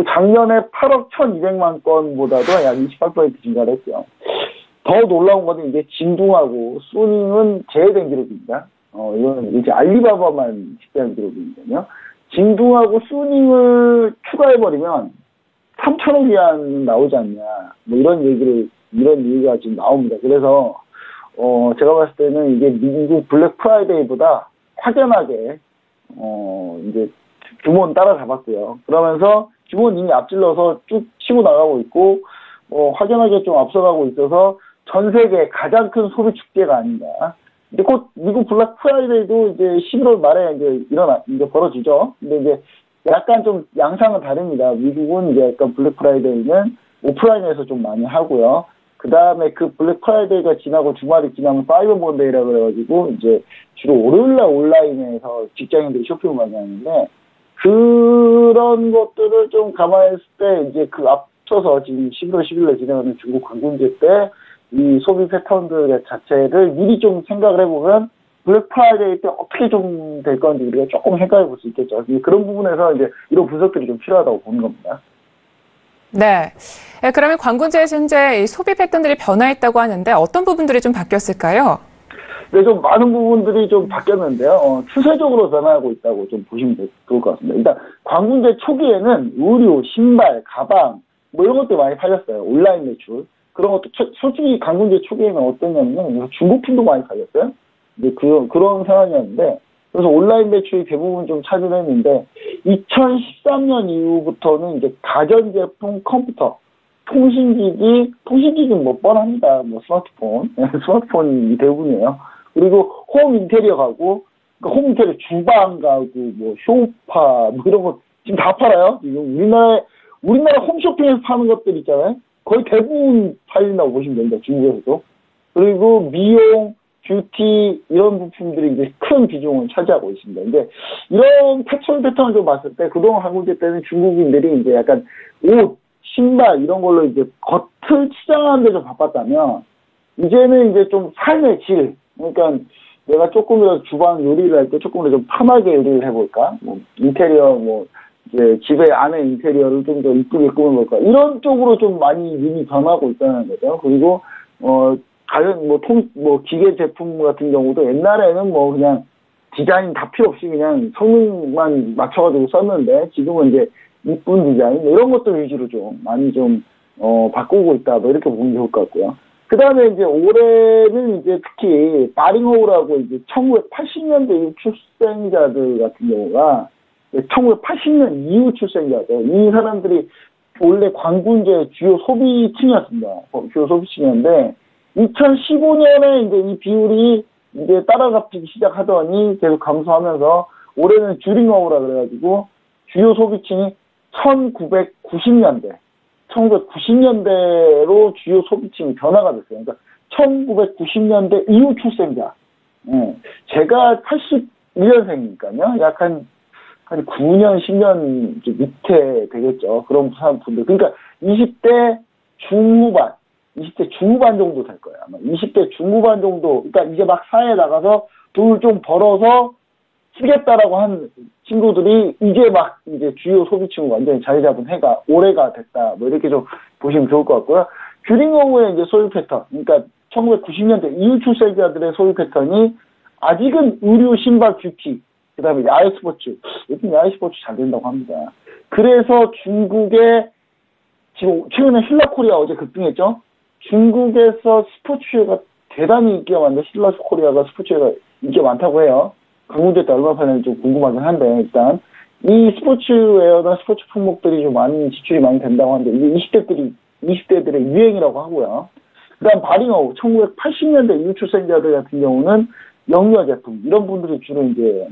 D: 작년에 8억 1,200만 건보다도 약 28% 증가를 했고요. 더 놀라운 것은 이제 진둥하고 수닝은 제외된 기록입니다. 이건 이제 알리바바만 집계한 기록이거든요. 진둥하고 수닝을 추가해버리면 3천억 위안 나오지 않냐. 뭐 이런 얘기가 지금 나옵니다. 그래서, 제가 봤을 때는 이게 미국 블랙 프라이데이보다 확연하게 이제 규모는 따라잡았고요. 그러면서 규모는 이미 앞질러서 쭉 치고 나가고 있고 확연하게 좀 앞서가고 있어서 전 세계 가장 큰 소비 축제가 아닌가. 이제 곧 미국 블랙 프라이데이도 이제 11월 말에 이제 벌어지죠. 근데 이제 약간 좀 양상은 다릅니다. 미국은 이제 약간 블랙 프라이데이는 오프라인에서 좀 많이 하고요. 그 다음에 그 블랙 프라이데이가 지나고 주말이 지나면 사이버 먼데이라 그래가지고 이제 주로 월요일날 온라인에서 직장인들이 쇼핑을 많이 하는데, 그런 것들을 좀 감안했을 때 이제 그 앞서서 지금 11월 10일에 진행하는 중국 관군제 때 이 소비 패턴들 자체를 미리 좀 생각을 해보면 블랙 프라이데이 때 어떻게 좀 될 건지 우리가 조금 생각해 볼 수 있겠죠. 그런 부분에서 이제 이런 분석들이 좀 필요하다고 보는 겁니다.
B: 네. 그러면 관군제에서 현재 소비 패턴들이 변화했다고 하는데 어떤 부분들이 좀 바뀌었을까요?
D: 네, 좀 많은 부분들이 좀 바뀌었는데요. 추세적으로 변화하고 있다고 좀 보시면 좋을 것 같습니다. 일단 관군제 초기에는 의류, 신발, 가방 뭐 이런 것들 많이 팔렸어요. 온라인 매출. 그런 것도 솔직히 관군제 초기에는 어땠냐면 중고품도 많이 팔렸어요. 이제 그런 상황이었는데, 그래서 온라인 매출이 대부분 좀 차지했는데 2013년 이후부터는 이제 가전제품, 컴퓨터 통신기기 뭐 뻔합니다. 뭐 스마트폰이 대부분이에요. 그리고 홈 인테리어 가구, 그러니까 홈 인테리어 주방 가구, 뭐 소파, 뭐 이런 거 지금 다 팔아요. 지금 우리나라 홈쇼핑에서 파는 것들 있잖아요. 거의 대부분 팔린다고 보시면 됩니다. 중국에서도. 그리고 미용, 뷰티 이런 부품들이 이제 큰 비중을 차지하고 있습니다. 근데 이런 패턴을 좀 봤을 때 그동안 한국제 때는 중국인들이 이제 약간 옷, 신발 이런 걸로 이제 겉을 치장하는 데 좀 바빴다면 이제는 이제 좀 삶의 질, 그러니까 내가 조금이라도 주방 요리를 할 때 조금이라도 좀 편하게 요리를 해볼까? 뭐 인테리어 뭐 이제 집의 안에 인테리어를 좀 더 이쁘게 꾸며볼까? 이런 쪽으로 좀 많이 눈이 변하고 있다는 거죠. 그리고 다른 기계 제품 같은 경우도 옛날에는 뭐 그냥 디자인 다 필요 없이 그냥 성능만 맞춰가지고 썼는데 지금은 이제 이쁜 디자인 이런 것들 위주로 좀 많이 좀 바꾸고 있다 뭐 이렇게 보면 좋을 것 같고요. 그 다음에 이제 올해는 이제 특히 바링호우라고 이제 1980년대 이후 출생자들 같은 경우가 1980년 이후 출생자들 이 사람들이 원래 광군제 주요 소비층이었습니다. 주요 소비층이었는데 2015년에 이제 이 비율이 이제 따라잡히기 시작하더니 계속 감소하면서 올해는 듀링어우라 그래가지고 주요 소비층이 1990년대로 주요 소비층이 변화가 됐어요. 그러니까 1990년대 이후 출생자. 제가 81년생이니까요. 약 한 9년, 10년 밑에 되겠죠. 그런 분들. 그러니까 20대 중후반 정도 될 거예요. 아마 20대 중후반 정도, 그러니까 이제 막 사회에 나가서 돈을 좀 벌어서 쓰겠다라고 한 친구들이 이제 주요 소비층 완전히 자리 잡은 해가 올해가 됐다. 뭐 이렇게 좀 보시면 좋을 것 같고요. 듀링어우의 이제 소유 패턴, 그러니까 1990년대 이후 출생자들의 소유 패턴이 아직은 의류, 신발, 뷰티, 그 다음에 야외 스포츠. 요즘 야외 스포츠 잘 된다고 합니다. 그래서 중국의 지금 최근에 힐라코리아 어제 급등했죠? 중국에서 스포츠웨어가 대단히 인기가 많은데 힐라코리아가 스포츠웨어가 인기가 많다고 해요. 강문제 때 얼마 파는지 좀 궁금하긴 한데 일단 이 스포츠웨어나 스포츠 품목들이 좀 많이 지출이 많이 된다고 하는데 이게 20대들의 유행이라고 하고요. 그 다음 바링어우 1980년대 이후 출생자들 같은 경우는 영유아 제품 이런 분들이 주로 이제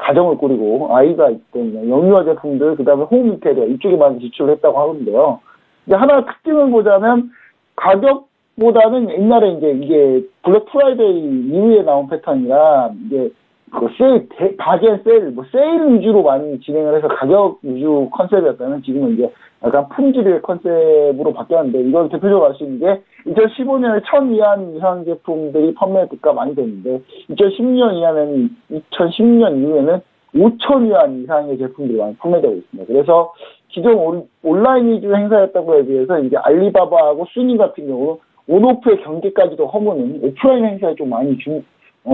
D: 가정을 꾸리고 아이가 있기 때문에 영유아 제품들 그 다음에 홈 인테리어 이쪽에 많이 지출을 했다고 하는데요. 이제 하나 특징을 보자면 가격보다는 옛날에 이제 이게 블랙 프라이데이 이후에 나온 패턴이라 이제 바겐 세일, 세일 위주로 많이 진행을 해서 가격 위주 컨셉이었다면 지금은 이제 약간 품질의 컨셉으로 바뀌었는데 이걸 대표적으로 알 수 있는 게 2015년에 1000위안 이상 제품들이 판매가 많이 됐는데 2016년 이하는 2010년 이후에는 5000위안 이상의 제품들이 많이 판매되고 있습니다. 그래서 기존 온라인 위주 행사였던 거에 비해서 이제 알리바바하고 순위 같은 경우 온오프의 경계까지도 허무는 오프라인 행사에 좀 많이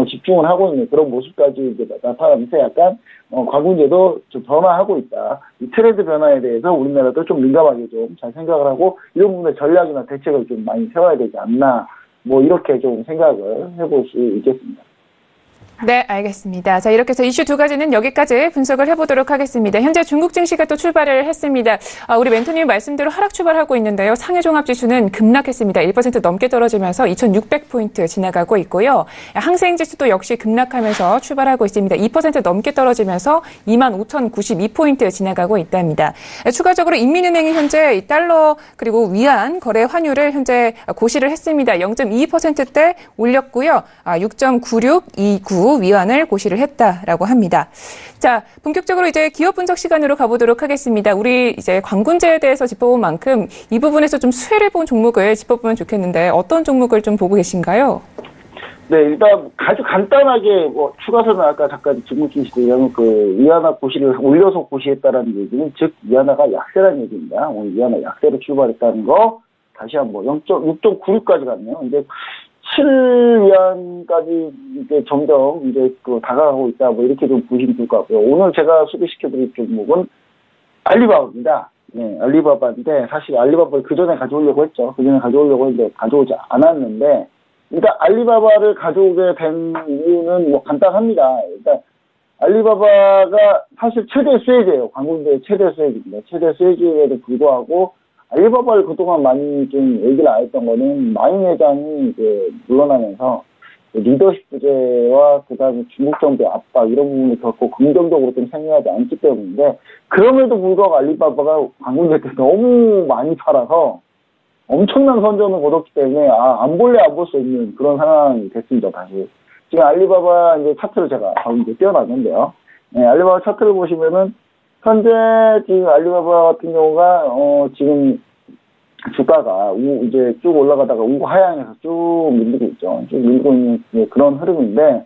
D: 집중을 하고 있는 그런 모습까지 이제 나타나면서 약간 광군제도 좀 변화하고 있다. 이 트렌드 변화에 대해서 우리나라도 좀 민감하게 좀 잘 생각을 하고 이런 부분의 전략이나 대책을 좀 많이 세워야 되지 않나 뭐 이렇게 좀 생각을 해볼 수 있겠습니다.
B: 네, 알겠습니다. 자, 이렇게 해서 이슈 두 가지는 여기까지 분석을 해보도록 하겠습니다. 현재 중국 증시가 또 출발을 했습니다. 우리 멘토님 말씀대로 하락 출발하고 있는데요. 상해 종합지수는 급락했습니다. 1% 넘게 떨어지면서 2600포인트 지나가고 있고요. 항생지수도 역시 급락하면서 출발하고 있습니다. 2% 넘게 떨어지면서 25,092포인트 지나가고 있답니다. 추가적으로 인민은행이 현재 이 달러 그리고 위안 거래 환율을 현재 고시를 했습니다. 0.22%대 올렸고요. 6.9629 위안을 고시를 했다라고 합니다. 자, 본격적으로 이제 기업 분석 시간으로 가보도록 하겠습니다. 우리 이제 광군제에 대해서 짚어본 만큼 이 부분에서 좀 수혜를 본 종목을 짚어보면 좋겠는데 어떤 종목을 좀 보고 계신가요?
D: 네, 일단 아주 간단하게 추가서는 아까 잠깐 질문 주시더라면 위안화 고시를 올려서 고시했다라는 얘기는 즉 위안화가 약세라는 얘기입니다. 오늘 위안화 약세로 출발했다는 거 다시 한번 6.96까지 갔네요. 이제 7위안까지 이제 점점 이제 다가가고 있다. 뭐 이렇게 좀 보시면 좋을 것 같고요. 오늘 제가 소개시켜드릴 종목은 알리바바입니다. 네, 알리바바인데 사실 알리바바를 그 전에 가져오려고 했죠. 그 전에 가져오려고 했는데 가져오지 않았는데 일단 알리바바를 가져오게 된 이유는 뭐 간단합니다. 일단 알리바바가 사실 최대 수혜주예요. 광군대의 최대 수혜주입니다. 최대 수혜주에도 불구하고 알리바바를 그동안 많이 좀 얘기를 안 했던 거는 마인 회장이 이제 물러나면서 리더십 부재와 그다음에 중국 정부의 압박 이런 부분이 결코 긍정적으로 좀 생각하지 않기 때문인데 그럼에도 불구하고 알리바바가 광군제 때 너무 많이 팔아서 엄청난 선전을 거뒀기 때문에 안 볼래 안 볼 수 없는 그런 상황이 됐습니다. 다시 지금 알리바바 이제 차트를 제가 이제 띄워놨는데요. 네, 알리바바 차트를 보시면은 현재 지금 알리바바 같은 경우가 지금 주가가 이제 쭉 올라가다가 우고 하향해서 쭉 밀리고 있죠. 쭉 밀리고 있는 그런 흐름인데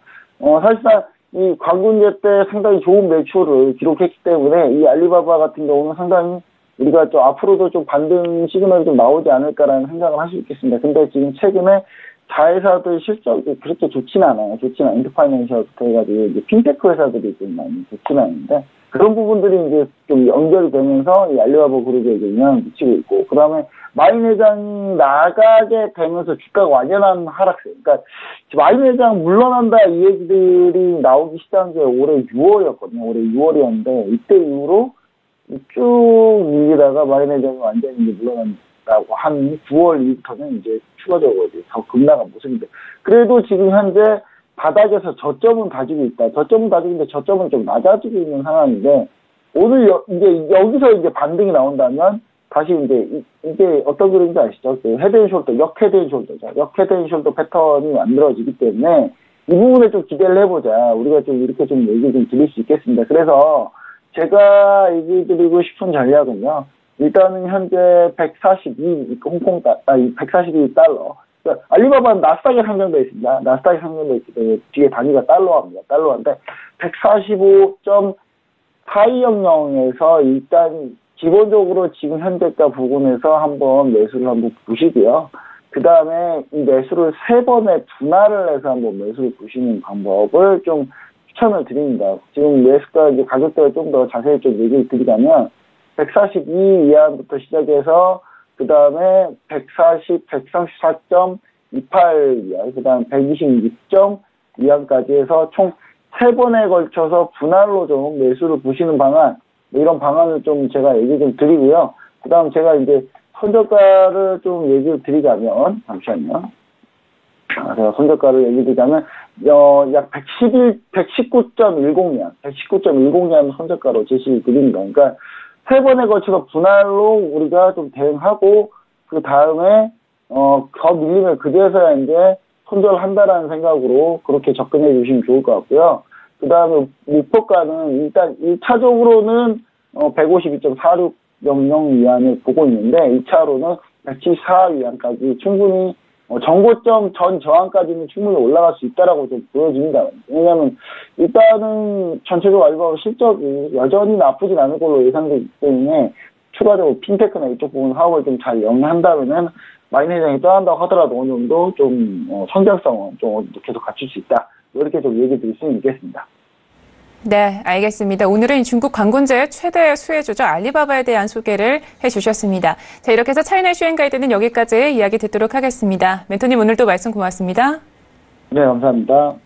D: 사실상 이 광군제 때 상당히 좋은 매출을 기록했기 때문에 이 알리바바 같은 경우는 상당히 우리가 좀 앞으로도 좀 반등 시그널이 좀 나오지 않을까라는 생각을 할 수 있겠습니다. 근데 지금 최근에 자회사들 실적이 그렇게 좋지는 않아요. 좋지는 않아요. 인터파이낸셜부터 해가지고 이제 핀테크 회사들이 좀 많이 좋지는 않은데 그런 부분들이 이제 좀 연결이 되면서 이 알리바바 그룹에 이제 영향을 미치고 있고, 그 다음에 마인 회장이 나가게 되면서 주가가 완연한 하락세. 그러니까 마인 회장 물러난다 이 얘기들이 나오기 시작한 게 올해 6월이었거든요. 올해 6월이었는데 이때 이후로 쭉 밀리다가 마인 회장이 완전히 이제 물러난다고 한 9월 이후부터는 이제 추가적으로 이제 더 급락한 모습인데, 그래도 지금 현재 바닥에서 저점은 다지고 있다. 저점은 다지고 있는데 저점은 좀 낮아지고 있는 상황인데, 오늘 이제 여기서 이제 반등이 나온다면 다시 이게 어떤 그림인지 아시죠? 그 헤드앤숄더, 역헤드앤숄더죠. 역헤드앤숄더 패턴이 만들어지기 때문에 이 부분에 좀 기대를 해보자. 우리가 좀 이렇게 좀 얘기 좀 드릴 수 있겠습니다. 그래서 제가 얘기 드리고 싶은 전략은요. 일단은 현재 142 142달러. 그러니까 알리바바는 나스닥에 상장되어 있습니다. 나스닥에 상장되어 있기 때문에 뒤에 단위가 달러입니다. 달러인데 145.4200에서 일단 기본적으로 지금 현재가 부근에서 한번 매수를 한번 보시고요. 그 다음에 이 매수를 3번에 분할을 해서 한번 매수를 보시는 방법을 좀 추천을 드립니다. 지금 매수가 이제 가격대를 좀 더 자세히 좀 얘기를 드리자면 142 이하부터 시작해서 그 다음에 144.28 이하, 그 다음 126점 이하까지 해서 총 3번에 걸쳐서 분할로 좀 매수를 보시는 방안, 이런 방안을 좀 제가 얘기 좀 드리고요. 그 다음 제가 이제 손절가를 좀 얘기를 드리자면, 잠시만요. 제가 손절가를 얘기 드리자면, 약 119.10년, 119.10년 손절가로 제시를 드립니다. 그러니까 3번에 걸쳐서 분할로 우리가 좀 대응하고, 그 다음에, 더 밀리면 그제서야 이제 손절한다라는 생각으로 그렇게 접근해 주시면 좋을 것 같고요. 그 다음에 목표가는 일단 1차적으로는 152.4600 위안을 보고 있는데 2차로는 174 위안까지 충분히 정고점 전 저항까지는 충분히 올라갈 수 있다라고 좀 보여집니다. 왜냐하면 일단은 전체적으로 알리바바 실적이 여전히 나쁘진 않을 걸로 예상되기 때문에 추가적으로 핀테크나 이쪽 부분 사업을 좀 잘 영위한다면은 마인 회장이 떠난다고 하더라도 어느 정도 좀 성장성은 좀 계속 갖출 수 있다. 이렇게 좀 얘기 드릴 수 있겠습니다.
B: 네, 알겠습니다. 오늘은 중국 광군제 최대 수혜주죠. 알리바바에 대한 소개를 해주셨습니다. 자, 이렇게 해서 차이나 이슈 앤 가이드는 여기까지 이야기 듣도록 하겠습니다. 멘토님 오늘도 말씀 고맙습니다.
D: 네, 감사합니다.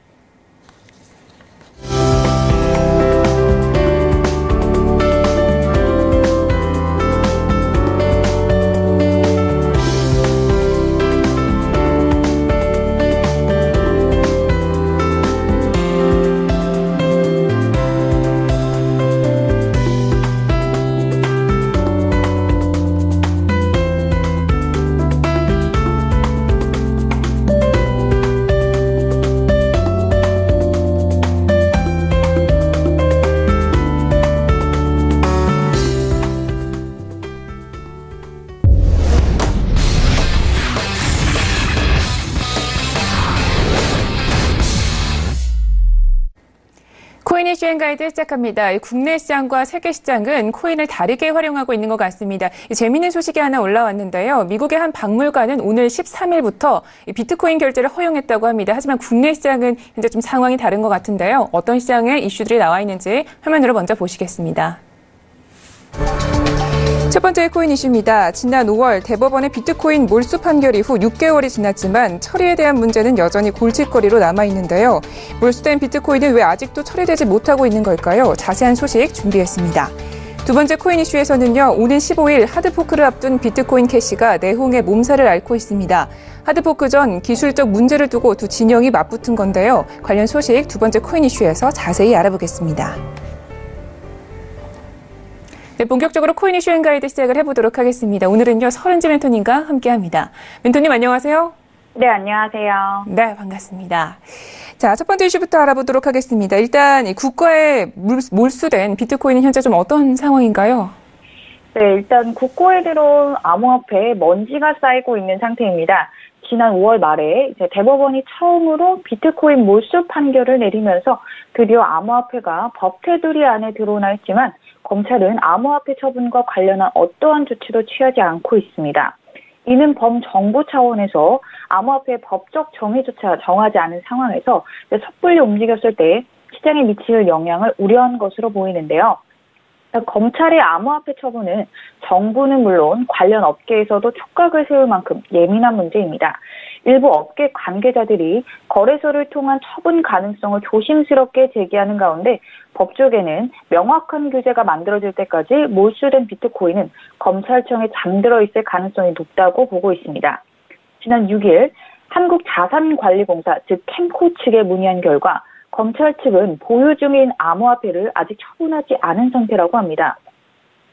B: 코인 이슈 앤 가이드 시작합니다. 국내 시장과 세계 시장은 코인을 다르게 활용하고 있는 것 같습니다. 재미있는 소식이 하나 올라왔는데요. 미국의 한 박물관은 오늘 13일부터 비트코인 결제를 허용했다고 합니다. 하지만 국내 시장은 현재 좀 상황이 다른 것 같은데요. 어떤 시장의 이슈들이 나와 있는지 화면으로 먼저 보시겠습니다. 첫 번째 코인 이슈입니다. 지난 5월 대법원의 비트코인 몰수 판결 이후 6개월이 지났지만 처리에 대한 문제는 여전히 골칫거리로 남아있는데요. 몰수된 비트코인은 왜 아직도 처리되지 못하고 있는 걸까요? 자세한 소식 준비했습니다. 두 번째 코인 이슈에서는요, 오는 15일 하드포크를 앞둔 비트코인 캐시가 내홍의 몸살을 앓고 있습니다. 하드포크 전 기술적 문제를 두고 두 진영이 맞붙은 건데요. 관련 소식 두 번째 코인 이슈에서 자세히 알아보겠습니다. 네, 본격적으로 코인 이슈 가이드 시작을 해보도록 하겠습니다. 오늘은요, 서른지 멘토님과 함께합니다. 멘토님 안녕하세요.
E: 네, 안녕하세요.
B: 네, 반갑습니다. 자, 첫 번째 이슈부터 알아보도록 하겠습니다. 일단 이 국가에 몰수된 비트코인은 현재 좀 어떤 상황인가요?
E: 네, 일단 국고에 들어온 암호화폐에 먼지가 쌓이고 있는 상태입니다. 지난 5월 말에 이제 대법원이 처음으로 비트코인 몰수 판결을 내리면서 드디어 암호화폐가 법 테두리 안에 들어오나 했지만 검찰은 암호화폐 처분과 관련한 어떠한 조치도 취하지 않고 있습니다. 이는 범정부 차원에서 암호화폐의 법적 정의조차 정하지 않은 상황에서 섣불리 움직였을 때 시장에 미칠 영향을 우려한 것으로 보이는데요. 검찰의 암호화폐 처분은 정부는 물론 관련 업계에서도 촉각을 세울 만큼 예민한 문제입니다. 일부 업계 관계자들이 거래소를 통한 처분 가능성을 조심스럽게 제기하는 가운데 법조계는 명확한 규제가 만들어질 때까지 몰수된 비트코인은 검찰청에 잠들어 있을 가능성이 높다고 보고 있습니다. 지난 6일 한국자산관리공사 즉 캠코 측에 문의한 결과 검찰 측은 보유 중인 암호화폐를 아직 처분하지 않은 상태라고 합니다.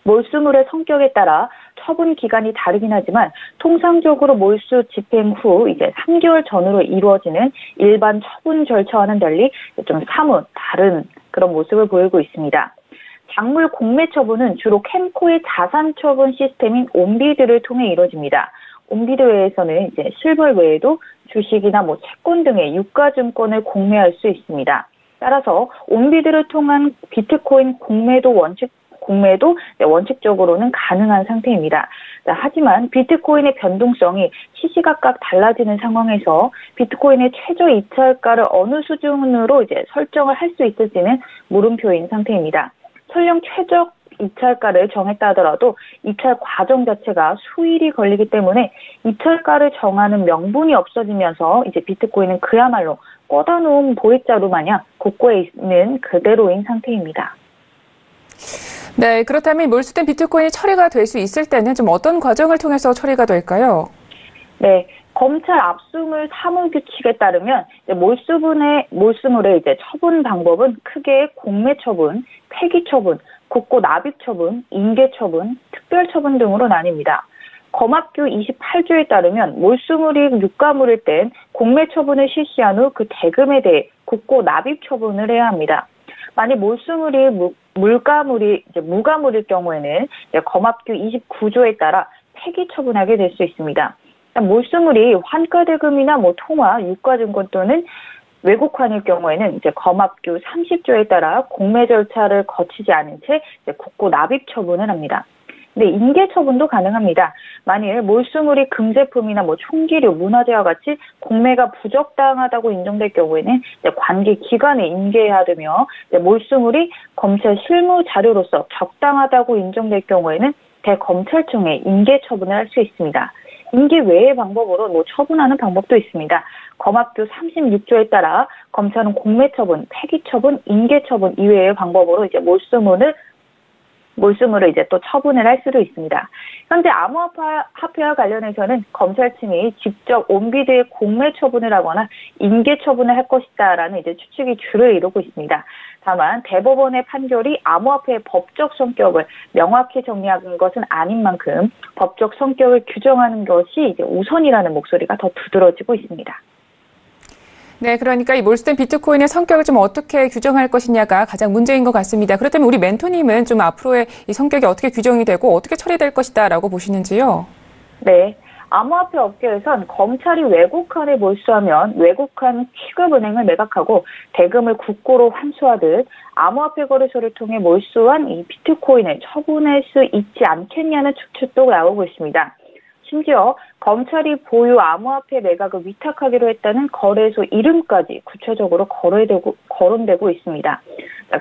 E: 몰수물의 성격에 따라 처분 기간이 다르긴 하지만 통상적으로 몰수 집행 후 이제 3개월 전후로 이루어지는 일반 처분 절차와는 달리 좀 사뭇 다른 그런 모습을 보이고 있습니다. 작물 공매 처분은 주로 캠코의 자산 처분 시스템인 온비드를 통해 이루어집니다. 온비드 외에서는 이제 실물 외에도 주식이나 채권 등의 유가증권을 공매할 수 있습니다. 따라서 온비드를 통한 비트코인 공매도 원칙적으로는 가능한 상태입니다. 하지만 비트코인의 변동성이 시시각각 달라지는 상황에서 비트코인의 최저 이차가를 어느 수준으로 이제 설정을 할 수 있을지는 물음표인 상태입니다. 설령 최적 이찰가를 정했다 하더라도 이찰 과정 자체가 수일이 걸리기 때문에 이찰가를 정하는 명분이 없어지면서 이제 비트코인은 그야말로 꺼다 놓은 보릿자루 마냥 국고에 있는 그대로인 상태입니다.
B: 네, 그렇다면 몰수된 비트코인이 처리가 될 수 있을 때는 좀 어떤 과정을 통해서 처리가 될까요?
E: 네. 검찰 압수물 사무규칙에 따르면 몰수물의 이제 처분 방법은 크게 공매 처분, 폐기 처분, 국고 납입 처분, 인계 처분, 특별 처분 등으로 나뉩니다. 검압규 28조에 따르면 몰수물이 유가물일 땐 공매 처분을 실시한 후 그 대금에 대해 국고 납입 처분을 해야 합니다. 만약 몰수물이 무가물일 경우에는 검압규 29조에 따라 폐기 처분하게 될 수 있습니다. 몰수물이 환가대금이나 통화, 유가증권 또는 외국환일 경우에는 이제 검압규 30조에 따라 공매 절차를 거치지 않은 채 국고 납입 처분을 합니다. 근데 인계 처분도 가능합니다. 만일 몰수물이 금제품이나 총기류, 문화재와 같이 공매가 부적당하다고 인정될 경우에는 관계 기관에 인계해야 되며 몰수물이 검찰 실무 자료로서 적당하다고 인정될 경우에는 대검찰청에 인계 처분을 할 수 있습니다. 인계 외의 방법으로 처분하는 방법도 있습니다. 검압규 36조에 따라 검찰은 공매 처분, 폐기 처분, 인계 처분 이외의 방법으로 이제 몰수물을 이제 또 처분을 할 수도 있습니다. 현재 암호화폐와 관련해서는 검찰청이 직접 온비드의 공매 처분을 하거나 인계 처분을 할 것이다라는 이제 추측이 주를 이루고 있습니다. 다만 대법원의 판결이 암호화폐의 법적 성격을 명확히 정리한 것은 아닌 만큼 법적 성격을 규정하는 것이 이제 우선이라는 목소리가 더 두드러지고 있습니다.
B: 네, 그러니까 이 몰수된 비트코인의 성격을 좀 어떻게 규정할 것이냐가 가장 문제인 것 같습니다. 그렇다면 우리 멘토님은 좀 앞으로의 이 성격이 어떻게 규정이 되고 어떻게 처리될 것이다라고 보시는지요?
E: 네. 암호화폐 업계에선 검찰이 외국환을 몰수하면 외국환 취급은행을 매각하고 대금을 국고로 환수하듯 암호화폐 거래소를 통해 몰수한 이 비트코인을 처분할 수 있지 않겠냐는 추측도 나오고 있습니다. 심지어 검찰이 보유 암호화폐 매각을 위탁하기로 했다는 거래소 이름까지 구체적으로 거론되고 있습니다.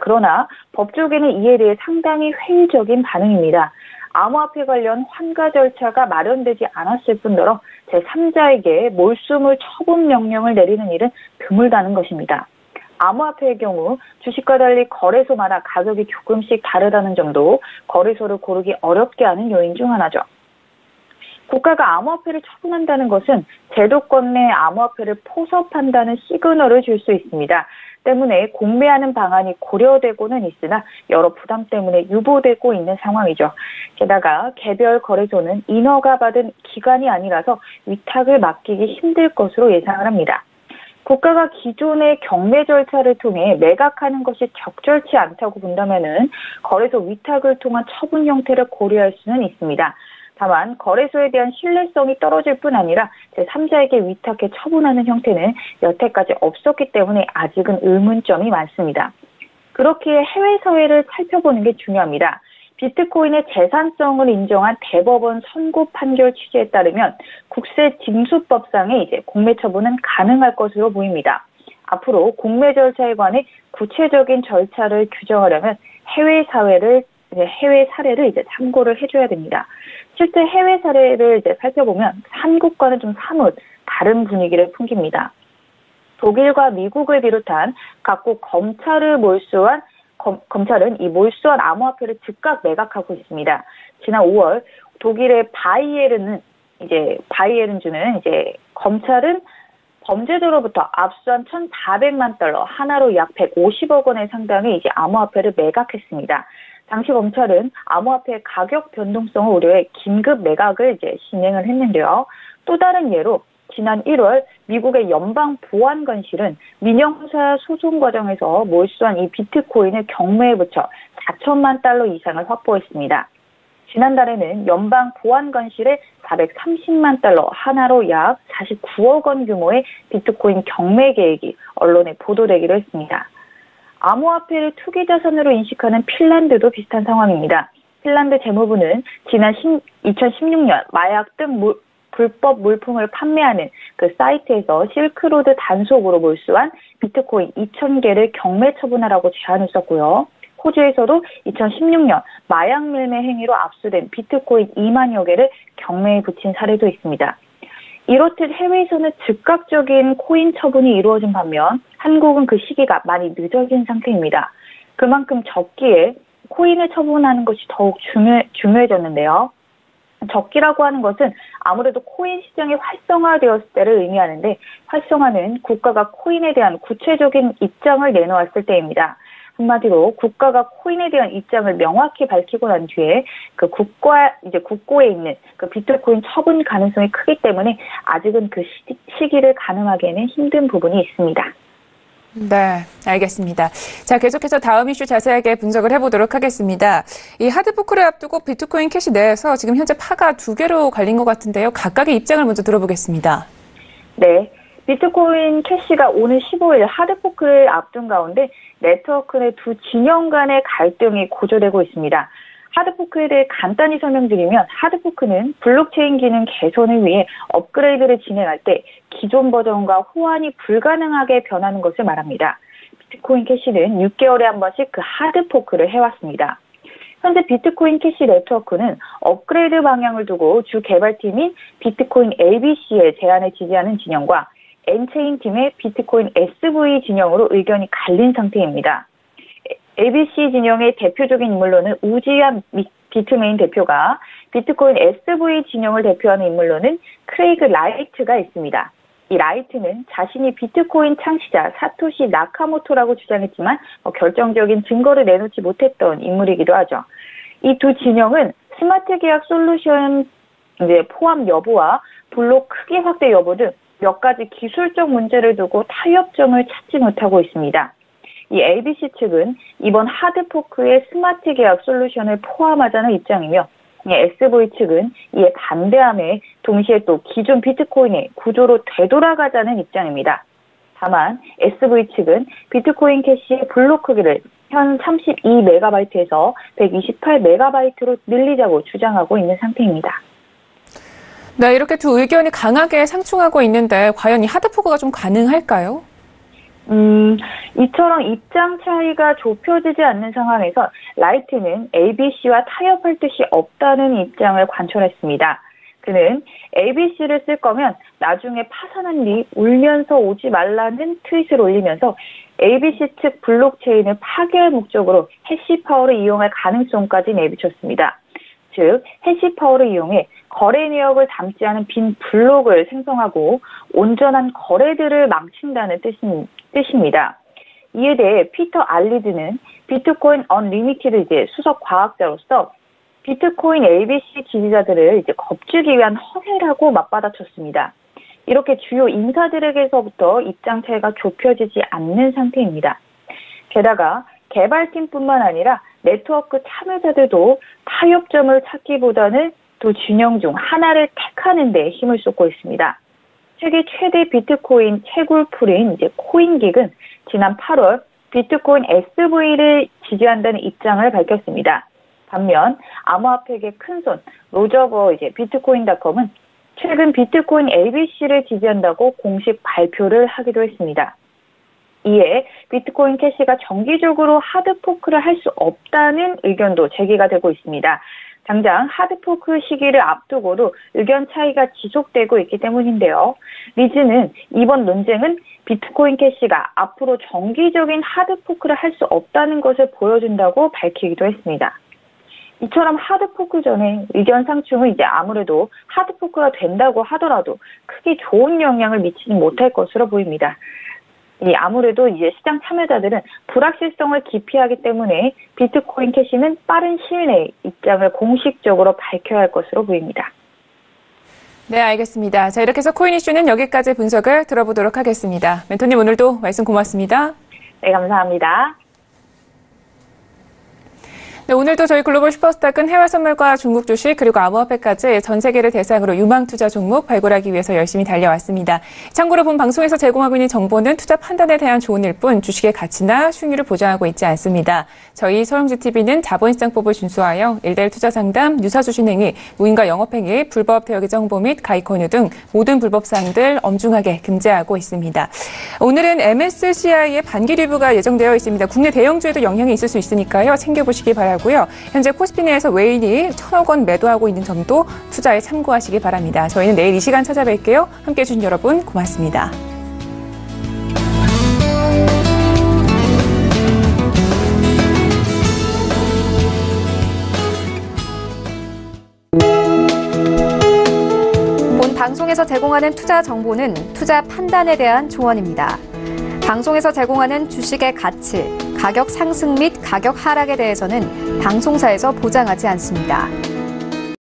E: 그러나 법조계는 이에 대해 상당히 회의적인 반응입니다. 암호화폐 관련 환가 절차가 마련되지 않았을 뿐더러 제3자에게 몰수물 처분 명령을 내리는 일은 드물다는 것입니다. 암호화폐의 경우 주식과 달리 거래소마다 가격이 조금씩 다르다는 점도 거래소를 고르기 어렵게 하는 요인 중 하나죠. 국가가 암호화폐를 처분한다는 것은 제도권 내 암호화폐를 포섭한다는 시그널을 줄 수 있습니다. 때문에 공매하는 방안이 고려되고는 있으나 여러 부담 때문에 유보되고 있는 상황이죠. 게다가 개별 거래소는 인허가 받은 기관이 아니라서 위탁을 맡기기 힘들 것으로 예상을 합니다. 국가가 기존의 경매 절차를 통해 매각하는 것이 적절치 않다고 본다면은 거래소 위탁을 통한 처분 형태를 고려할 수는 있습니다. 다만 거래소에 대한 신뢰성이 떨어질 뿐 아니라 제3자에게 위탁해 처분하는 형태는 여태까지 없었기 때문에 아직은 의문점이 많습니다. 그렇기에 해외 사회를 살펴보는 게 중요합니다. 비트코인의 재산성을 인정한 대법원 선고 판결 취지에 따르면 국세징수법상의 이제 공매 처분은 가능할 것으로 보입니다. 앞으로 공매 절차에 관해 구체적인 절차를 규정하려면 해외 사례를 이제 참고를 해줘야 됩니다. 실제 해외 사례를 이제 살펴보면 한국과는 좀 사뭇 다른 분위기를 풍깁니다. 독일과 미국을 비롯한 각국 검찰은 이 몰수한 암호화폐를 즉각 매각하고 있습니다. 지난 5월 독일의 바이에른주는 검찰은 범죄자로부터 압수한 1,400만 달러, 하나로 약 150억 원의 상당의 암호화폐를 매각했습니다. 당시 검찰은 암호화폐의 가격 변동성을 우려해 긴급 매각을 진행을 했는데요. 또 다른 예로 지난 1월 미국의 연방보안관실은 민영사 소송 과정에서 몰수한 이 비트코인을 경매에 붙여 4천만 달러 이상을 확보했습니다. 지난달에는 연방보안관실의 430만 달러, 하나로 약 49억 원 규모의 비트코인 경매 계획이 언론에 보도되기로 했습니다. 암호화폐를 투기자산으로 인식하는 핀란드도 비슷한 상황입니다. 핀란드 재무부는 지난 2016년 마약 등 불법 물품을 판매하는 그 사이트에서 실크로드 단속으로 몰수한 비트코인 2,000개를 경매 처분하라고 제안을 썼고요. 호주에서도 2016년 마약 밀매 행위로 압수된 비트코인 2만여 개를 경매에 붙인 사례도 있습니다. 이렇듯 해외에서는 즉각적인 코인 처분이 이루어진 반면 한국은 그 시기가 많이 늦어진 상태입니다. 그만큼 적기에 코인을 처분하는 것이 더욱 중요해졌는데요. 적기라고 하는 것은 아무래도 코인 시장이 활성화되었을 때를 의미하는데 활성화는 국가가 코인에 대한 구체적인 입장을 내놓았을 때입니다. 한마디로 국가가 코인에 대한 입장을 명확히 밝히고 난 뒤에 그 국고에 있는 그 비트코인 처분 가능성이 크기 때문에 아직은 그 시기를 가늠하기에는 힘든 부분이 있습니다.
B: 네, 알겠습니다. 자, 계속해서 다음 이슈 자세하게 분석을 해보도록 하겠습니다. 이 하드포크를 앞두고 비트코인 캐시 내에서 지금 현재 파가 2개로 갈린 것 같은데요. 각각의 입장을 먼저 들어보겠습니다. 네.
E: 비트코인 캐시가 오늘 15일 하드포크를 앞둔 가운데 네트워크 내 두 진영 간의 갈등이 고조되고 있습니다. 하드포크에 대해 간단히 설명드리면 하드포크는 블록체인 기능 개선을 위해 업그레이드를 진행할 때 기존 버전과 호환이 불가능하게 변하는 것을 말합니다. 비트코인 캐시는 6개월에 한 번씩 그 하드포크를 해왔습니다. 현재 비트코인 캐시 네트워크는 업그레이드 방향을 두고 주 개발팀인 비트코인 ABC의 제안을 지지하는 진영과 엔체인 팀의 비트코인 SV 진영으로 의견이 갈린 상태입니다. ABC 진영의 대표적인 인물로는 우지한 비트메인 대표가 비트코인 SV 진영을 대표하는 인물로는 크레이그 라이트가 있습니다. 이 라이트는 자신이 비트코인 창시자 사토시 나카모토라고 주장했지만 결정적인 증거를 내놓지 못했던 인물이기도 하죠. 이 두 진영은 스마트 계약 솔루션 포함 여부와 블록 크기 확대 여부 등 몇 가지 기술적 문제를 두고 타협점을 찾지 못하고 있습니다. 이 ABC 측은 이번 하드포크의 스마트 계약 솔루션을 포함하자는 입장이며 이 SV 측은 이에 반대하며 동시에 또 기존 비트코인의 구조로 되돌아가자는 입장입니다. 다만 SV 측은 비트코인 캐시의 블록 크기를 현 32MB에서 128MB로 늘리자고 주장하고 있는 상태입니다.
B: 네, 이렇게 두 의견이 강하게 상충하고 있는데 과연 이 하드포크가 좀 가능할까요?
E: 이처럼 입장 차이가 좁혀지지 않는 상황에서 라이트는 ABC와 타협할 뜻이 없다는 입장을 관철했습니다. 그는 ABC를 쓸 거면 나중에 파산한 뒤 울면서 오지 말라는 트윗을 올리면서 ABC 측 블록체인을 파괴할 목적으로 해시파워를 이용할 가능성까지 내비쳤습니다. 즉, 해시파워를 이용해 거래 내역을 담지 않은 빈 블록을 생성하고 온전한 거래들을 망친다는 뜻입니다. 이에 대해 피터 알리드는 비트코인 언리미티드 수석 과학자로서 비트코인 ABC 지지자들을 겁주기 위한 허세라고 맞받아쳤습니다. 이렇게 주요 인사들에게서부터 입장 차이가 좁혀지지 않는 상태입니다. 게다가 개발팀뿐만 아니라 네트워크 참여자들도 타협점을 찾기보다는 두 진영 중 하나를 택하는 데 힘을 쏟고 있습니다. 세계 최대 비트코인 채굴풀인 코인긱은 지난 8월 비트코인 SV를 지지한다는 입장을 밝혔습니다. 반면 암호화폐계 큰손 로저버 비트코인닷컴은 최근 비트코인 ABC를 지지한다고 공식 발표를 하기도 했습니다. 이에 비트코인 캐시가 정기적으로 하드포크를 할 수 없다는 의견도 제기가 되고 있습니다. 당장 하드포크 시기를 앞두고도 의견 차이가 지속되고 있기 때문인데요. 리즈는 이번 논쟁은 비트코인 캐시가 앞으로 정기적인 하드포크를 할 수 없다는 것을 보여준다고 밝히기도 했습니다. 이처럼 하드포크 전에 의견 상충은 아무래도 하드포크가 된다고 하더라도 크게 좋은 영향을 미치지 못할 것으로 보입니다. 아무래도 시장 참여자들은 불확실성을 기피하기 때문에 비트코인 캐시는 빠른 시일 내에 입장을 공식적으로 밝혀야 할 것으로 보입니다.
B: 네, 알겠습니다. 자, 이렇게 해서 코인 이슈는 여기까지 분석을 들어보도록 하겠습니다. 멘토님 오늘도 말씀 고맙습니다.
E: 네, 감사합니다.
B: 네, 오늘도 저희 글로벌 슈퍼스탁은 해외 선물과 중국 주식 그리고 암호화폐까지 전 세계를 대상으로 유망 투자 종목 발굴하기 위해서 열심히 달려왔습니다. 참고로 본 방송에서 제공하고 있는 정보는 투자 판단에 대한 조언일 뿐 주식의 가치나 수익률을 보장하고 있지 않습니다. 저희 서영지TV는 자본시장법을 준수하여 일대일 투자 상담, 유사주식행위, 무인과 영업행위, 불법 대여기 정보 및 가입 권유 등 모든 불법 사항들 엄중하게 금지하고 있습니다. 오늘은 MSCI의 반기 리뷰가 예정되어 있습니다. 국내 대형주에도 영향이 있을 수 있으니까요. 챙겨보시기 바랍니다. 현재 코스피 내에서 외인이 1,000억 원 매도하고 있는 점도 투자에 참고하시기 바랍니다. 저희는 내일 이 시간 찾아뵐게요. 함께해 주신 여러분 고맙습니다.
A: 본 방송에서 제공하는 투자 정보는 투자 판단에 대한 조언입니다. 방송에서 제공하는 주식의 가치, 가격 상승 및 가격 하락에 대해서는 방송사에서 보장하지 않습니다.